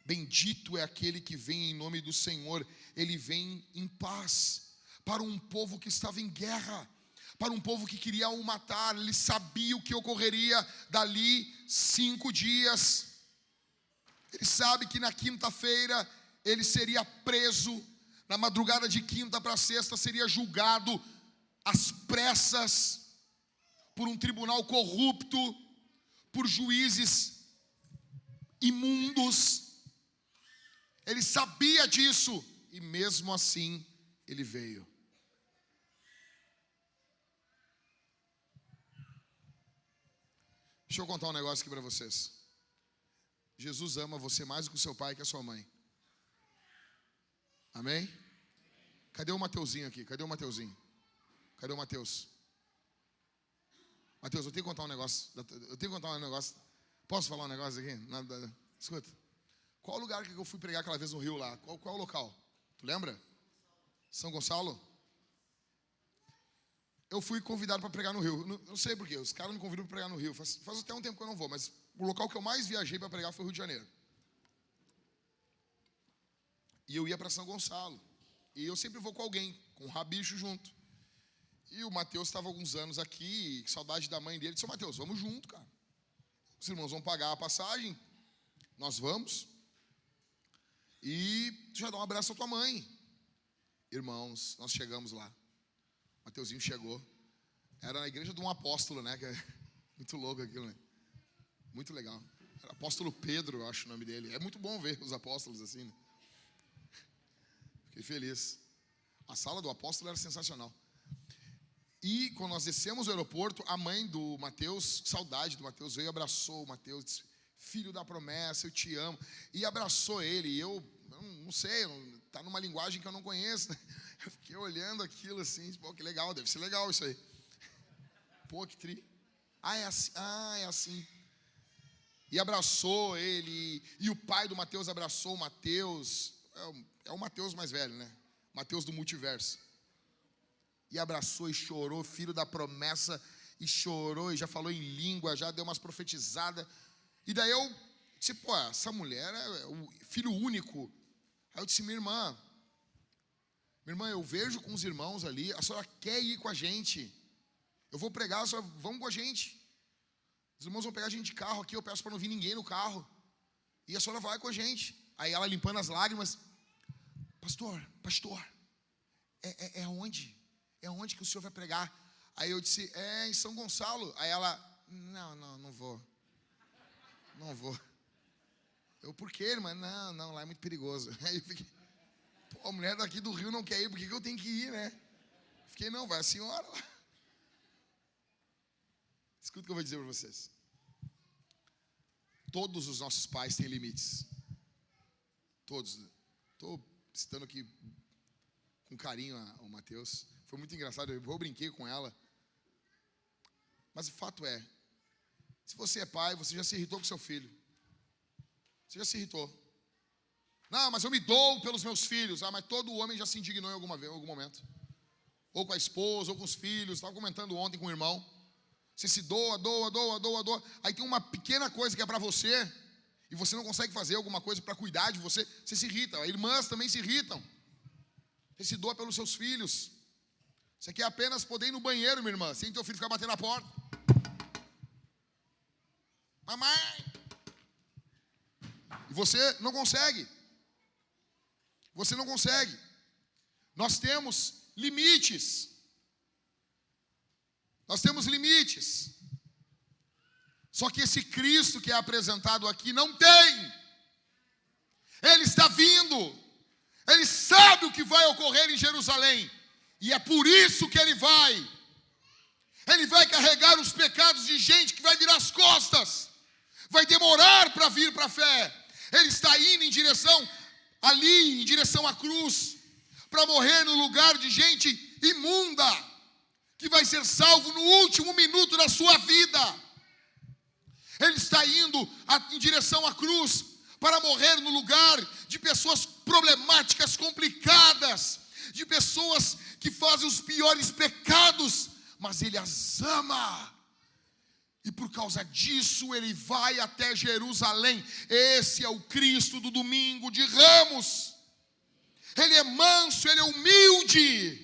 bendito é aquele que vem em nome do Senhor. Ele vem em paz para um povo que estava em guerra, para um povo que queria o matar. Ele sabia o que ocorreria dali 5 dias. Ele sabe que na quinta-feira ele seria preso, na madrugada de quinta para sexta seria julgado às pressas por um tribunal corrupto, por juízes imundos. Ele sabia disso e mesmo assim ele veio. Deixa eu contar um negócio aqui para vocês. Jesus ama você mais do que o seu pai e que a sua mãe. Amém? Cadê o Mateuzinho aqui? Cadê o Mateuzinho? Cadê o Mateus? Mateus, eu tenho que contar um negócio. Posso falar um negócio aqui? Nada. Escuta. Qual o lugar que eu fui pregar aquela vez no Rio lá? Qual é o local? Tu lembra? São Gonçalo? Eu fui convidado para pregar no Rio. Não sei porquê, os caras me convidam para pregar no Rio. Faz até um tempo que eu não vou, mas o local que eu mais viajei para pregar foi o Rio de Janeiro. E eu ia para São Gonçalo. E eu sempre vou com alguém, com um rabicho junto. E o Mateus estava alguns anos aqui, saudade da mãe dele. Disse: Mateus, vamos junto, cara. Os irmãos vão pagar a passagem, nós vamos. E tu já dá um abraço à tua mãe. Irmãos, nós chegamos lá. Mateuzinho chegou. Era na igreja de um apóstolo, né? Que é muito louco aquilo, né? Muito legal. Era apóstolo Pedro, eu acho o nome dele. É muito bom ver os apóstolos assim, né? Fiquei feliz. A sala do apóstolo era sensacional. E quando nós descemos do aeroporto, a mãe do Mateus, saudade do Mateus, veio e abraçou o Mateus, disse: filho da promessa, eu te amo. E abraçou ele. E eu não sei, tá numa linguagem que eu não conheço, né? Eu fiquei olhando aquilo assim, pô, que legal, deve ser legal isso aí. Pô, que tri. É assim. É assim. E abraçou ele. E o pai do Mateus abraçou o Mateus. É o Mateus mais velho, né? Mateus do multiverso. E abraçou e chorou, filho da promessa. E chorou e já falou em língua, já deu umas profetizadas. E daí eu disse: pô, essa mulher é o filho único. Aí eu disse: minha irmã, eu vejo com os irmãos ali, a senhora quer ir com a gente. Eu vou pregar, a senhora, vamos com a gente. Os irmãos vão pegar a gente de carro aqui, eu peço para não vir ninguém no carro. E a senhora vai com a gente. Aí ela limpando as lágrimas: pastor, é onde? É onde que o senhor vai pregar? Aí eu disse: é em São Gonçalo. Aí ela: não vou. Não vou. Eu: por quê, irmã? Não, lá é muito perigoso. Aí eu fiquei: pô, a mulher daqui do Rio não quer ir, por que eu tenho que ir, né? Fiquei: não, vai a senhora lá. Escuta o que eu vou dizer para vocês. Todos os nossos pais têm limites. Todos. Estou citando aqui com carinho o Mateus. Foi muito engraçado, eu brinquei com ela. Mas o fato é, se você é pai, você já se irritou com seu filho. Você já se irritou. Não, mas eu me dou pelos meus filhos. Mas todo homem já se indignou em algum momento. Ou com a esposa, ou com os filhos. Estava comentando ontem com o irmão. Você se doa. Aí tem uma pequena coisa que é para você, e você não consegue fazer alguma coisa para cuidar de você, você se irrita. Irmãs também se irritam. Você se doa pelos seus filhos. Você quer apenas poder ir no banheiro, minha irmã, sem teu filho ficar batendo na porta. Mamãe! E você não consegue. Você não consegue. Nós temos limites. Nós temos limites. Só que esse Cristo que é apresentado aqui não tem. Ele está vindo. Ele sabe o que vai ocorrer em Jerusalém. E é por isso que ele vai. Ele vai carregar os pecados de gente que vai virar as costas. Vai demorar para vir para a fé. Ele está indo em direção ali, em direção à cruz, para morrer no lugar de gente imunda, que vai ser salvo no último minuto da sua vida. Ele está indo em direção à cruz para morrer no lugar de pessoas problemáticas, complicadas, de pessoas que fazem os piores pecados, mas ele as ama. E por causa disso ele vai até Jerusalém. Esse é o Cristo do domingo de Ramos. Ele é manso, ele é humilde.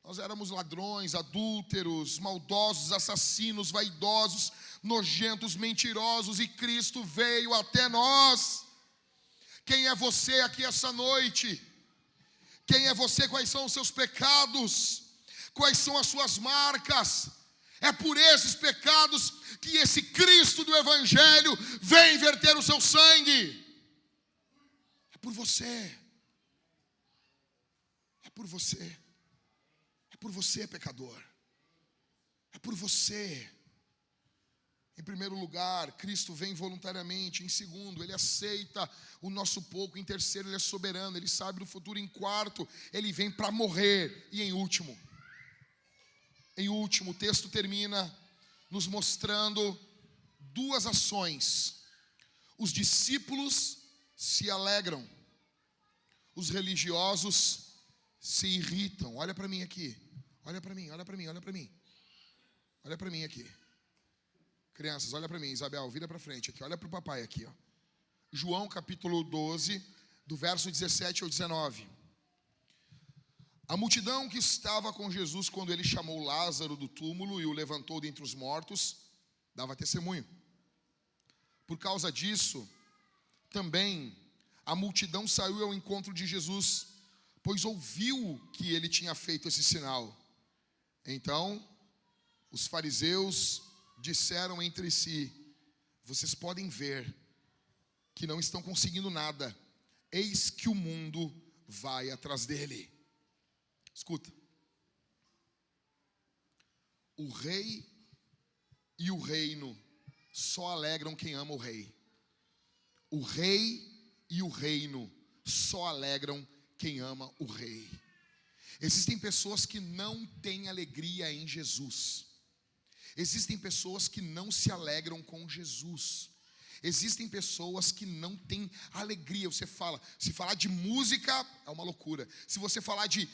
Nós éramos ladrões, adúlteros, maldosos, assassinos, vaidosos, nojentos, mentirosos, e Cristo veio até nós. Quem é você aqui essa noite? Quem é você? Quais são os seus pecados? Quais são as suas marcas? É por esses pecados que esse Cristo do Evangelho vem verter o seu sangue. É por você. É por você. É por você, pecador. É por você. Em primeiro lugar, Cristo vem voluntariamente. Em segundo, Ele aceita o nosso pouco. Em terceiro, Ele é soberano, Ele sabe do futuro. Em quarto, Ele vem para morrer. E em último, o texto termina nos mostrando duas ações. Os discípulos se alegram, os religiosos se irritam. Olha para mim aqui, olha para mim, olha para mim, olha para mim. Olha para mim aqui. Crianças, olha para mim, Isabel, vira para frente aqui, olha para o papai aqui, ó. João capítulo 12, do verso 17 ao 19. A multidão que estava com Jesus quando ele chamou Lázaro do túmulo e o levantou dentre os mortos, dava testemunho. Por causa disso, também a multidão saiu ao encontro de Jesus, pois ouviu que ele tinha feito esse sinal. Então, os fariseus disseram entre si: vocês podem ver que não estão conseguindo nada, eis que o mundo vai atrás dele. Escuta, o rei e o reino só alegram quem ama o rei. O rei e o reino só alegram quem ama o rei. Existem pessoas que não têm alegria em Jesus. Existem pessoas que não se alegram com Jesus. Existem pessoas que não têm alegria. Você fala, se falar de música, é uma loucura. Se você falar de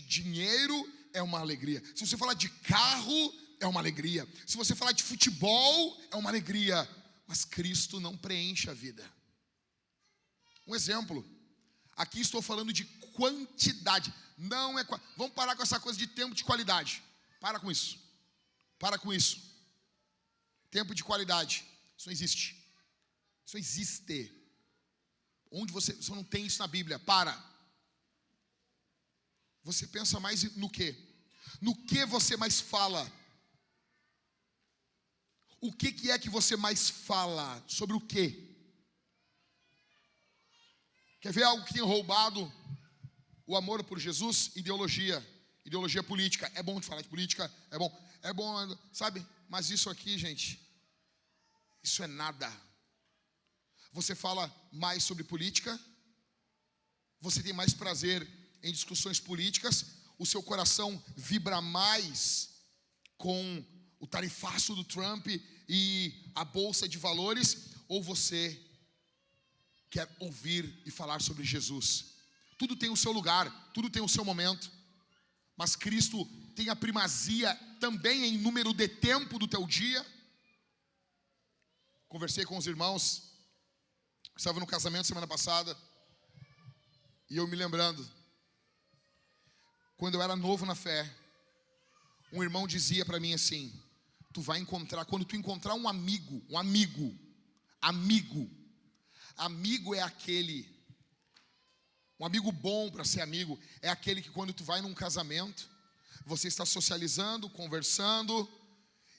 dinheiro, é uma alegria. Se você falar de carro, é uma alegria. Se você falar de futebol, é uma alegria. Mas Cristo não preenche a vida. Um exemplo. Aqui estou falando de quantidade. Não é. Vamos parar com essa coisa de tempo de qualidade. Para com isso. Para com isso. Tempo de qualidade. Isso não existe. Isso não existe. Onde você não tem isso na Bíblia. Para. Você pensa mais no quê? No que você mais fala? O que é que você mais fala? Sobre o quê? Quer ver algo que tem roubado o amor por Jesus? Ideologia. Ideologia política. É bom de falar de política, é bom, sabe? Mas isso aqui, gente, isso é nada. Você fala mais sobre política, você tem mais prazer em discussões políticas, o seu coração vibra mais com o tarifaço do Trump e a bolsa de valores, ou você quer ouvir e falar sobre Jesus? Tudo tem o seu lugar, tudo tem o seu momento. Mas Cristo tem a primazia também em número de tempo do teu dia. Conversei com os irmãos, estava no casamento semana passada, e eu me lembrando, quando eu era novo na fé, um irmão dizia para mim assim: tu vai encontrar, quando tu encontrar um amigo é aquele. Um amigo bom para ser amigo é aquele que quando tu vai num casamento, você está socializando, conversando,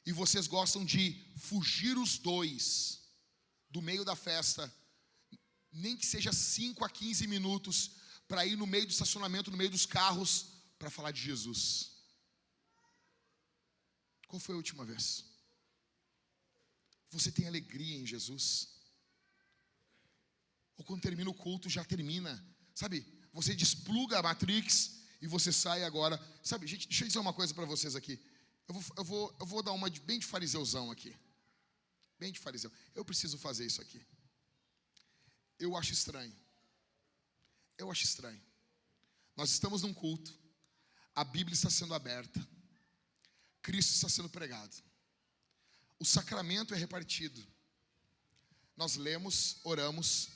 e vocês gostam de fugir os dois do meio da festa, nem que seja 5 a 15 minutos, para ir no meio do estacionamento, no meio dos carros, para falar de Jesus. Qual foi a última vez? Você tem alegria em Jesus? Ou quando termina o culto, já termina? Sabe, você despluga a Matrix e você sai agora. Sabe, gente, deixa eu dizer uma coisa para vocês aqui. Eu vou dar uma bem de fariseuzão aqui. Bem de fariseu. Eu preciso fazer isso aqui. Eu acho estranho. Nós estamos num culto. A Bíblia está sendo aberta. Cristo está sendo pregado. O sacramento é repartido. Nós lemos, oramos.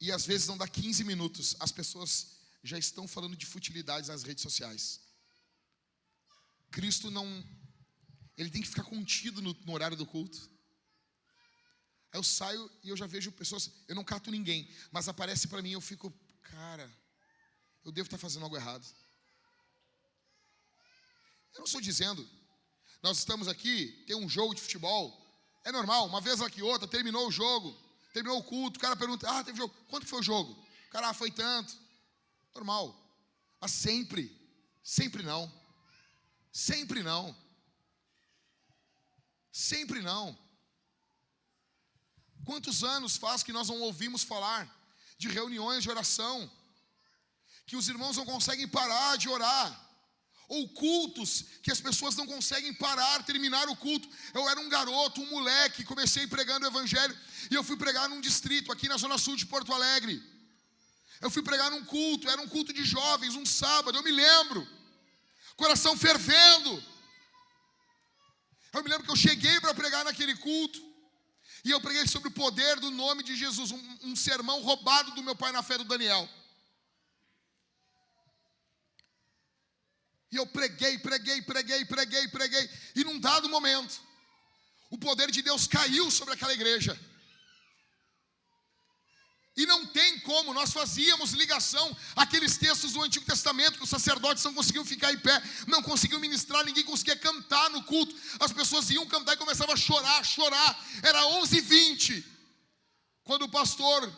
E às vezes não dá 15 minutos, as pessoas já estão falando de futilidades nas redes sociais. Cristo não, ele tem que ficar contido no horário do culto. Aí eu saio e eu já vejo pessoas, eu não cato ninguém, mas aparece para mim e eu fico, cara, eu devo estar fazendo algo errado. Eu não estou dizendo, nós estamos aqui, tem um jogo de futebol, é normal, uma vez aqui outra, terminou o jogo, terminou o culto, o cara pergunta, teve jogo, quanto que foi o jogo? O cara, foi tanto. Normal. Mas sempre não. Sempre não. Sempre não. Quantos anos faz que nós não ouvimos falar de reuniões de oração, que os irmãos não conseguem parar de orar, ou cultos que as pessoas não conseguem parar, terminar o culto. Eu era um garoto, um moleque, comecei pregando o evangelho, e eu fui pregar num distrito aqui na zona sul de Porto Alegre. Eu fui pregar num culto, era um culto de jovens, um sábado, eu me lembro, coração fervendo. Eu me lembro que eu cheguei para pregar naquele culto, e eu preguei sobre o poder do nome de Jesus, um sermão roubado do meu pai na fé, do Daniel. E eu preguei, e num dado momento, o poder de Deus caiu sobre aquela igreja. E não tem como, nós fazíamos ligação àqueles textos do Antigo Testamento, que os sacerdotes não conseguiam ficar em pé, não conseguiam ministrar, ninguém conseguia cantar no culto. As pessoas iam cantar e começavam a chorar. Era 11h20, quando o pastor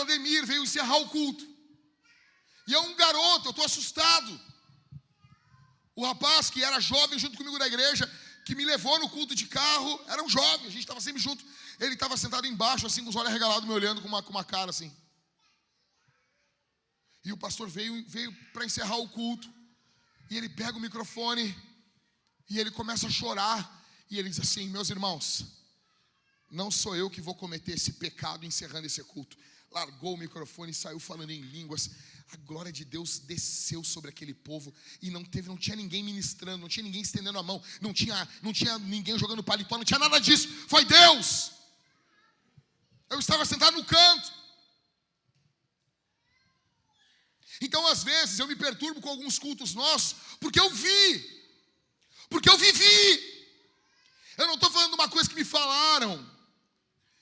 Ademir veio encerrar o culto. E eu, um garoto, eu estou assustado. O rapaz que era jovem junto comigo da igreja, que me levou no culto de carro, era um jovem, a gente estava sempre junto. Ele estava sentado embaixo, assim, com os olhos arregalados, me olhando com uma cara assim. E o pastor veio para encerrar o culto. E ele pega o microfone e ele começa a chorar. E ele diz assim: meus irmãos, não sou eu que vou cometer esse pecado encerrando esse culto. Largou o microfone e saiu falando em línguas. A glória de Deus desceu sobre aquele povo. E não tinha ninguém ministrando, não tinha ninguém estendendo a mão, não tinha ninguém jogando paletó, não tinha nada disso. Foi Deus. Eu estava sentado no canto. Então, às vezes, eu me perturbo com alguns cultos nossos, porque eu vivi. Eu não estou falando de uma coisa que me falaram.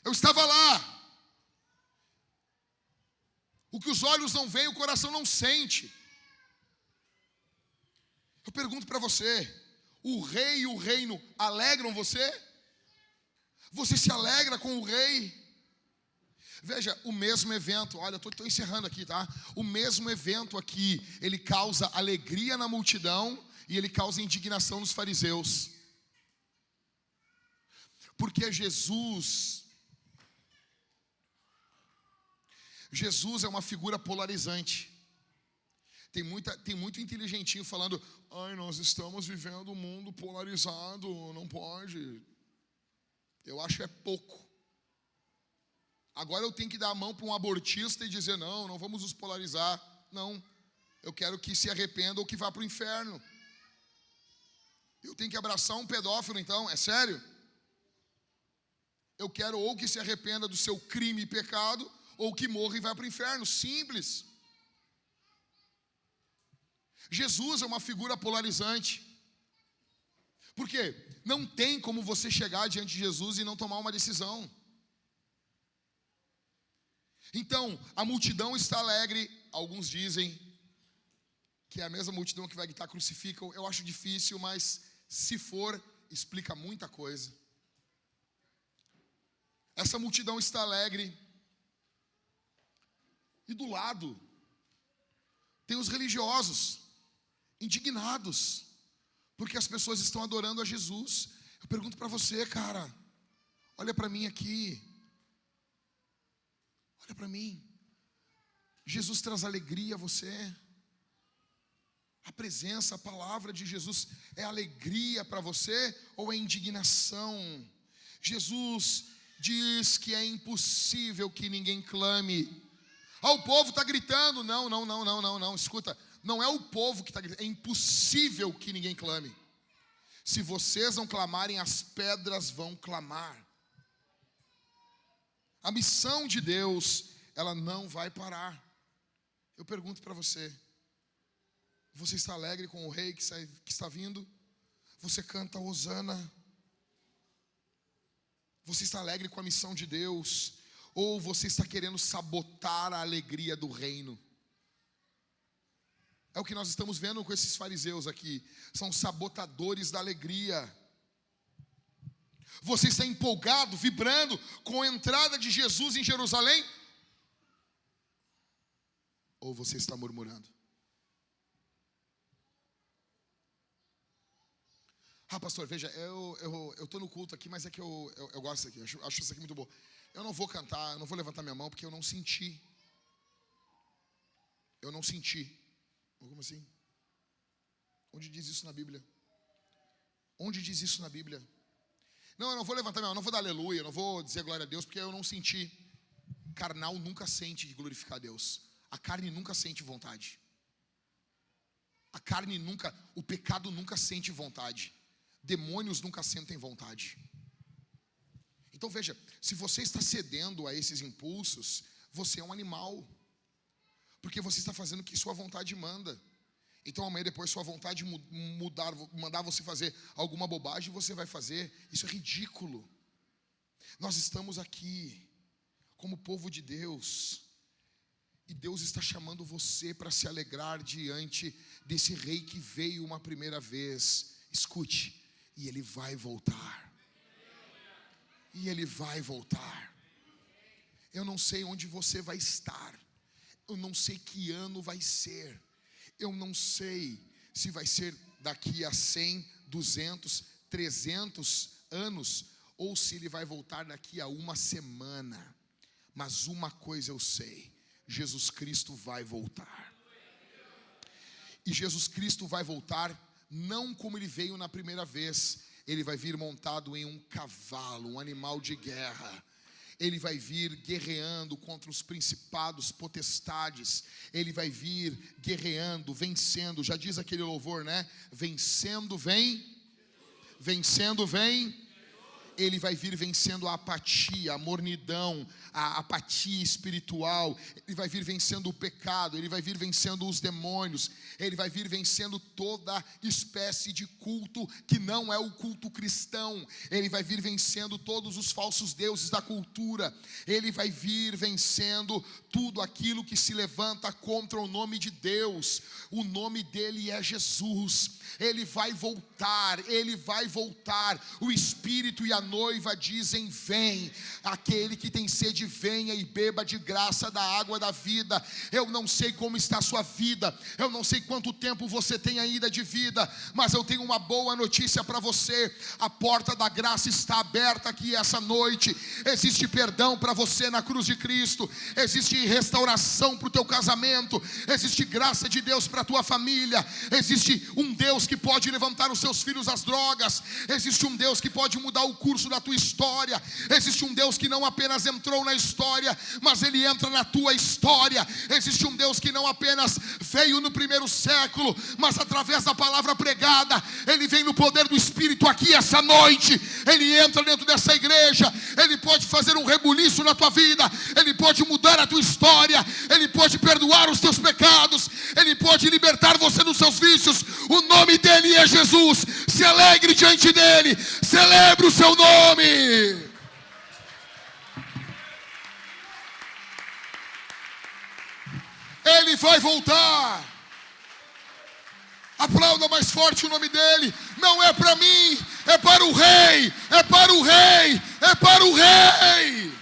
Eu estava lá. O que os olhos não veem, o coração não sente. Eu pergunto para você: o rei e o reino alegram você? Você se alegra com o rei? Veja, o mesmo evento, olha, eu estou encerrando aqui, tá? O mesmo evento aqui, ele causa alegria na multidão e ele causa indignação nos fariseus. Porque Jesus é uma figura polarizante. Tem muito inteligentinho falando: ai, nós estamos vivendo um mundo polarizado, não pode. Eu acho é pouco. Agora eu tenho que dar a mão para um abortista e dizer: não vamos nos polarizar. Não, eu quero que se arrependa ou que vá para o inferno. Eu tenho que abraçar um pedófilo então, é sério? Eu quero ou que se arrependa do seu crime e pecado, ou que morra e vá para o inferno, simples. Jesus é uma figura polarizante. Por quê? Não tem como você chegar diante de Jesus e não tomar uma decisão. Então, a multidão está alegre. Alguns dizem que é a mesma multidão que vai gritar crucificam. Eu acho difícil, mas se for, explica muita coisa. Essa multidão está alegre. E do lado tem os religiosos indignados, porque as pessoas estão adorando a Jesus. Eu pergunto para você, cara, olha para mim aqui. Olha para mim. Jesus traz alegria a você? A presença, a palavra de Jesus é alegria para você ou é indignação? Jesus diz que é impossível que ninguém clame. O povo está gritando. Não, escuta, não é o povo que está gritando, é impossível que ninguém clame. Se vocês não clamarem, as pedras vão clamar. A missão de Deus, ela não vai parar. Eu pergunto para você: você está alegre com o rei que está vindo? Você canta Hosana? Você está alegre com a missão de Deus? Ou você está querendo sabotar a alegria do reino? É o que nós estamos vendo com esses fariseus aqui. São sabotadores da alegria. Você está empolgado, vibrando com a entrada de Jesus em Jerusalém? Ou você está murmurando? Ah, pastor, veja, eu tô no culto aqui, mas é que eu gosto disso aqui, acho isso aqui muito bom. Eu não vou cantar, eu não vou levantar minha mão, porque eu não senti. Eu não senti. Como assim? Onde diz isso na Bíblia? Onde diz isso na Bíblia? Não, eu não vou levantar minha mão, não vou dar aleluia, eu não vou dizer glória a Deus, porque eu não senti. Carnal nunca sente de glorificar a Deus. A carne nunca sente vontade. A carne nunca, o pecado nunca sente vontade. Demônios nunca sentem vontade. Então veja, se você está cedendo a esses impulsos, você é um animal. Porque você está fazendo o que sua vontade manda. Então amanhã depois sua vontade mandar você fazer alguma bobagem, você vai fazer. Isso é ridículo. Nós estamos aqui como povo de Deus. E Deus está chamando você para se alegrar diante desse rei que veio uma primeira vez. Escute, e ele vai voltar. E ele vai voltar. Eu não sei onde você vai estar. Eu não sei que ano vai ser. Eu não sei se vai ser daqui a 100, 200, 300 anos, ou se ele vai voltar daqui a uma semana. Mas uma coisa eu sei: Jesus Cristo vai voltar. E Jesus Cristo vai voltar não como ele veio na primeira vez. Ele vai vir montado em um cavalo, um animal de guerra. Ele vai vir guerreando contra os principados, potestades. Ele vai vir guerreando, vencendo. Já diz aquele louvor, né? Vencendo vem. Vencendo vem. Ele vai vir vencendo a apatia, a mornidão, a apatia espiritual. Ele vai vir vencendo o pecado. Ele vai vir vencendo os demônios. Ele vai vir vencendo toda espécie de culto que não é o culto cristão. Ele vai vir vencendo todos os falsos deuses da cultura. Ele vai vir vencendo tudo aquilo que se levanta contra o nome de Deus. O nome dele é Jesus. Ele vai voltar, ele vai voltar. O Espírito e a noiva dizem: vem. Aquele que tem sede, venha e beba de graça da água da vida. Eu não sei como está a sua vida, eu não sei quanto tempo você tem ainda de vida, mas eu tenho uma boa notícia para você: a porta da graça está aberta aqui essa noite. Existe perdão para você na cruz de Cristo, existe restauração para o teu casamento, existe graça de Deus para a tua família, existe um Deus que pode levantar os seus filhos das drogas, existe um Deus que pode mudar o curso da tua história, existe um Deus que não apenas entrou na história, mas ele entra na tua história. Existe um Deus que não apenas veio no primeiro século, mas através da palavra pregada, ele vem no poder do Espírito aqui essa noite. Ele entra dentro dessa igreja, ele pode fazer um rebuliço na tua vida, ele pode mudar a tua história, ele pode perdoar os teus pecados, ele pode libertar você dos seus vícios. O nome dele é Jesus. Se alegre diante dele, celebre o seu nome. Ele vai voltar. Aplauda mais forte o nome dele. Não é para mim, é para o rei, é para o rei, é para o rei.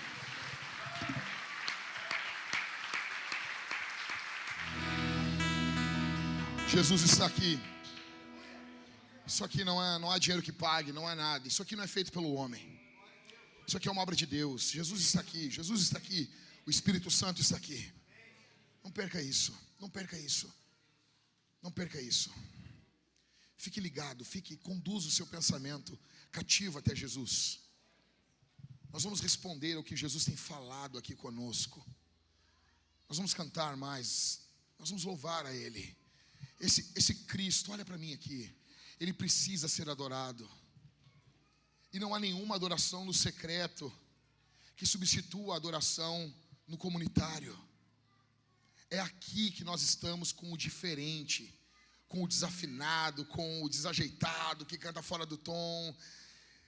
Jesus está aqui. Isso aqui não há dinheiro que pague, não há nada. Isso aqui não é feito pelo homem. Isso aqui é uma obra de Deus. Jesus está aqui, Jesus está aqui. O Espírito Santo está aqui. Não perca isso, não perca isso. Não perca isso. Fique ligado, conduza o seu pensamento cativo até Jesus. Nós vamos responder ao que Jesus tem falado aqui conosco. Nós vamos cantar mais. Nós vamos louvar a Ele. Esse Cristo, olha para mim aqui. Ele precisa ser adorado. E não há nenhuma adoração no secreto que substitua a adoração no comunitário. É aqui que nós estamos com o diferente, com o desafinado, com o desajeitado, que canta fora do tom,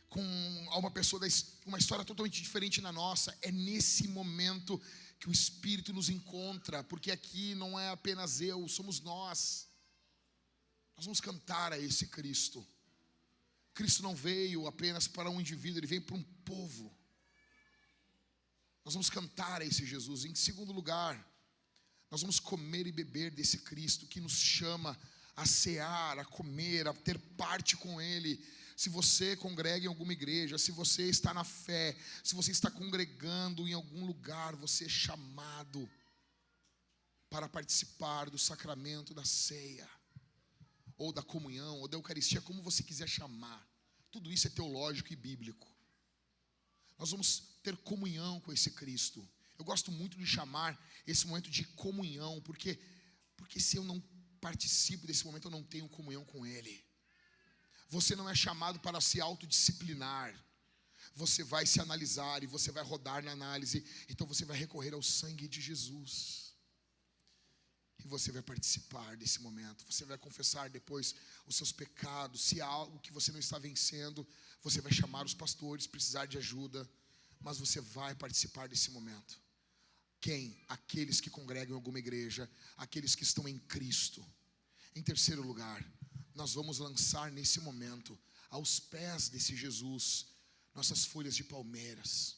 com uma pessoa, uma história totalmente diferente na nossa. É nesse momento que o Espírito nos encontra, porque aqui não é apenas eu, somos nós. Nós vamos cantar a esse Cristo. Cristo não veio apenas para um indivíduo, ele veio para um povo. Nós vamos cantar a esse Jesus. Em segundo lugar, nós vamos comer e beber desse Cristo que nos chama a cear, a comer, a ter parte com Ele. Se você congrega em alguma igreja, se você está na fé, se você está congregando em algum lugar, você é chamado para participar do sacramento da ceia, ou da comunhão, ou da Eucaristia, como você quiser chamar. Tudo isso é teológico e bíblico. Nós vamos ter comunhão com esse Cristo. Eu gosto muito de chamar esse momento de comunhão, porque se eu não participo desse momento, eu não tenho comunhão com Ele. Você não é chamado para se autodisciplinar. Você vai se analisar e você vai rodar na análise. Então você vai recorrer ao sangue de Jesus. E você vai participar desse momento. Você vai confessar depois os seus pecados. Se há algo que você não está vencendo, você vai chamar os pastores, precisar de ajuda. Mas você vai participar desse momento. Quem? Aqueles que congregam em alguma igreja. Aqueles que estão em Cristo. Em terceiro lugar, nós vamos lançar nesse momento, aos pés desse Jesus, nossas folhas de palmeiras.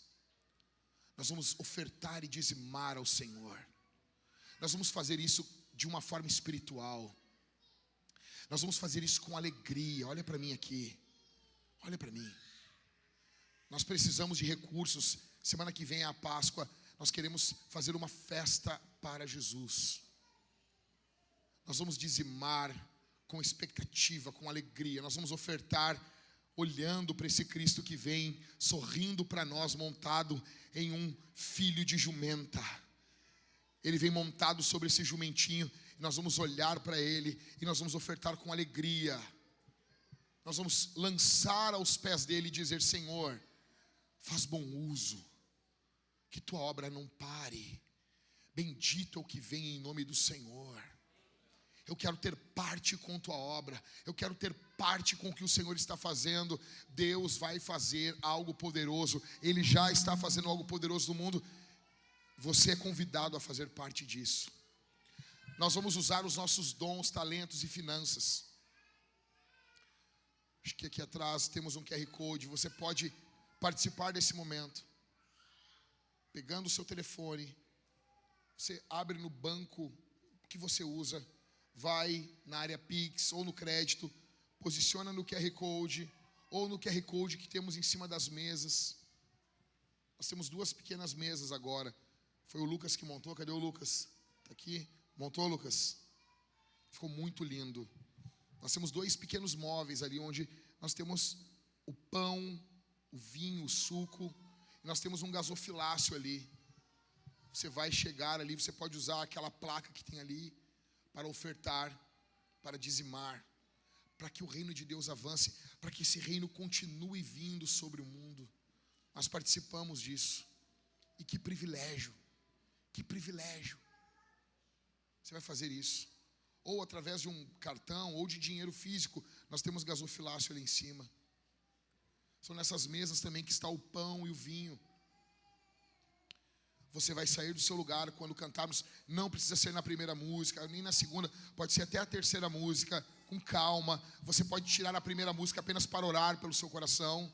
Nós vamos ofertar e dizimar ao Senhor. Nós vamos fazer isso de uma forma espiritual. Nós vamos fazer isso com alegria. Olha para mim aqui. Olha para mim. Nós precisamos de recursos. Semana que vem é a Páscoa. Nós queremos fazer uma festa para Jesus. Nós vamos dizimar com expectativa, com alegria. Nós vamos ofertar olhando para esse Cristo que vem sorrindo para nós, montado em um filho de jumenta. Ele vem montado sobre esse jumentinho, e nós vamos olhar para ele e nós vamos ofertar com alegria. Nós vamos lançar aos pés dele e dizer: Senhor, faz bom uso, que tua obra não pare. Bendito é o que vem em nome do Senhor. Eu quero ter parte com tua obra. Eu quero ter parte com o que o Senhor está fazendo. Deus vai fazer algo poderoso. Ele já está fazendo algo poderoso no mundo. Você é convidado a fazer parte disso. Nós vamos usar os nossos dons, talentos e finanças. Acho que aqui atrás temos um QR Code. Você pode participar desse momento. Pegando o seu telefone, você abre no banco que você usa, vai na área Pix ou no crédito, posiciona no QR Code ou no QR Code que temos em cima das mesas. Nós temos 2 pequenas mesas agora. Foi o Lucas que montou. Cadê o Lucas? Está aqui. Montou, Lucas? Ficou muito lindo. Nós temos 2 pequenos móveis ali, onde nós temos o pão, o vinho, o suco. E nós temos um gasofilácio ali. Você vai chegar ali, você pode usar aquela placa que tem ali para ofertar, para dizimar, para que o reino de Deus avance, para que esse reino continue vindo sobre o mundo. Nós participamos disso. E que privilégio. Que privilégio. Você vai fazer isso. Ou através de um cartão, ou de dinheiro físico. Nós temos gasofilácio ali em cima. São nessas mesas também que está o pão e o vinho. Você vai sair do seu lugar quando cantarmos. Não precisa ser na primeira música, nem na segunda. Pode ser até a terceira música, com calma. Você pode tirar a primeira música apenas para orar pelo seu coração.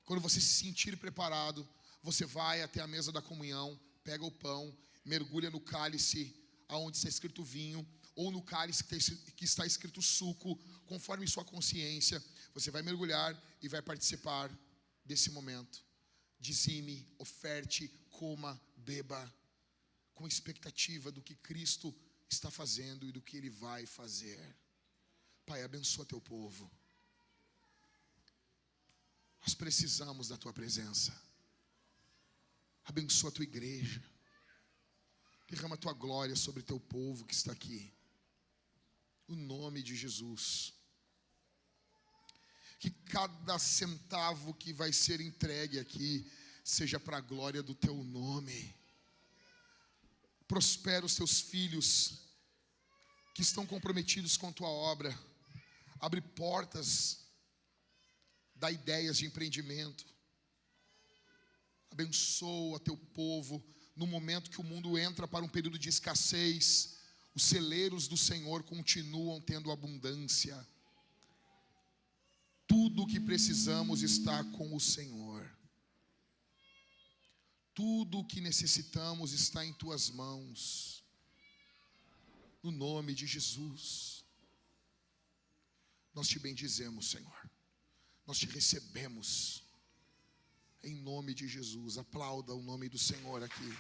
Quando você se sentir preparado, você vai até a mesa da comunhão, pega o pão, mergulha no cálice onde está escrito vinho, ou no cálice que está escrito suco, conforme sua consciência. Você vai mergulhar e vai participar desse momento. Dizime, oferte, coma, beba, com expectativa do que Cristo está fazendo e do que Ele vai fazer. Pai, abençoa teu povo. Nós precisamos da tua presença. Abençoa a tua igreja. Derrama a tua glória sobre teu povo que está aqui. No nome de Jesus. Que cada centavo que vai ser entregue aqui seja para a glória do teu nome. Prospera os teus filhos que estão comprometidos com tua obra. Abre portas, dá ideias de empreendimento. Abençoa teu povo no momento que o mundo entra para um período de escassez. Os celeiros do Senhor continuam tendo abundância. Tudo o que precisamos está com o Senhor. Tudo o que necessitamos está em tuas mãos. No nome de Jesus. Nós te bendizemos, Senhor. nós te recebemos. Em nome de Jesus, aplauda o nome do Senhor aqui.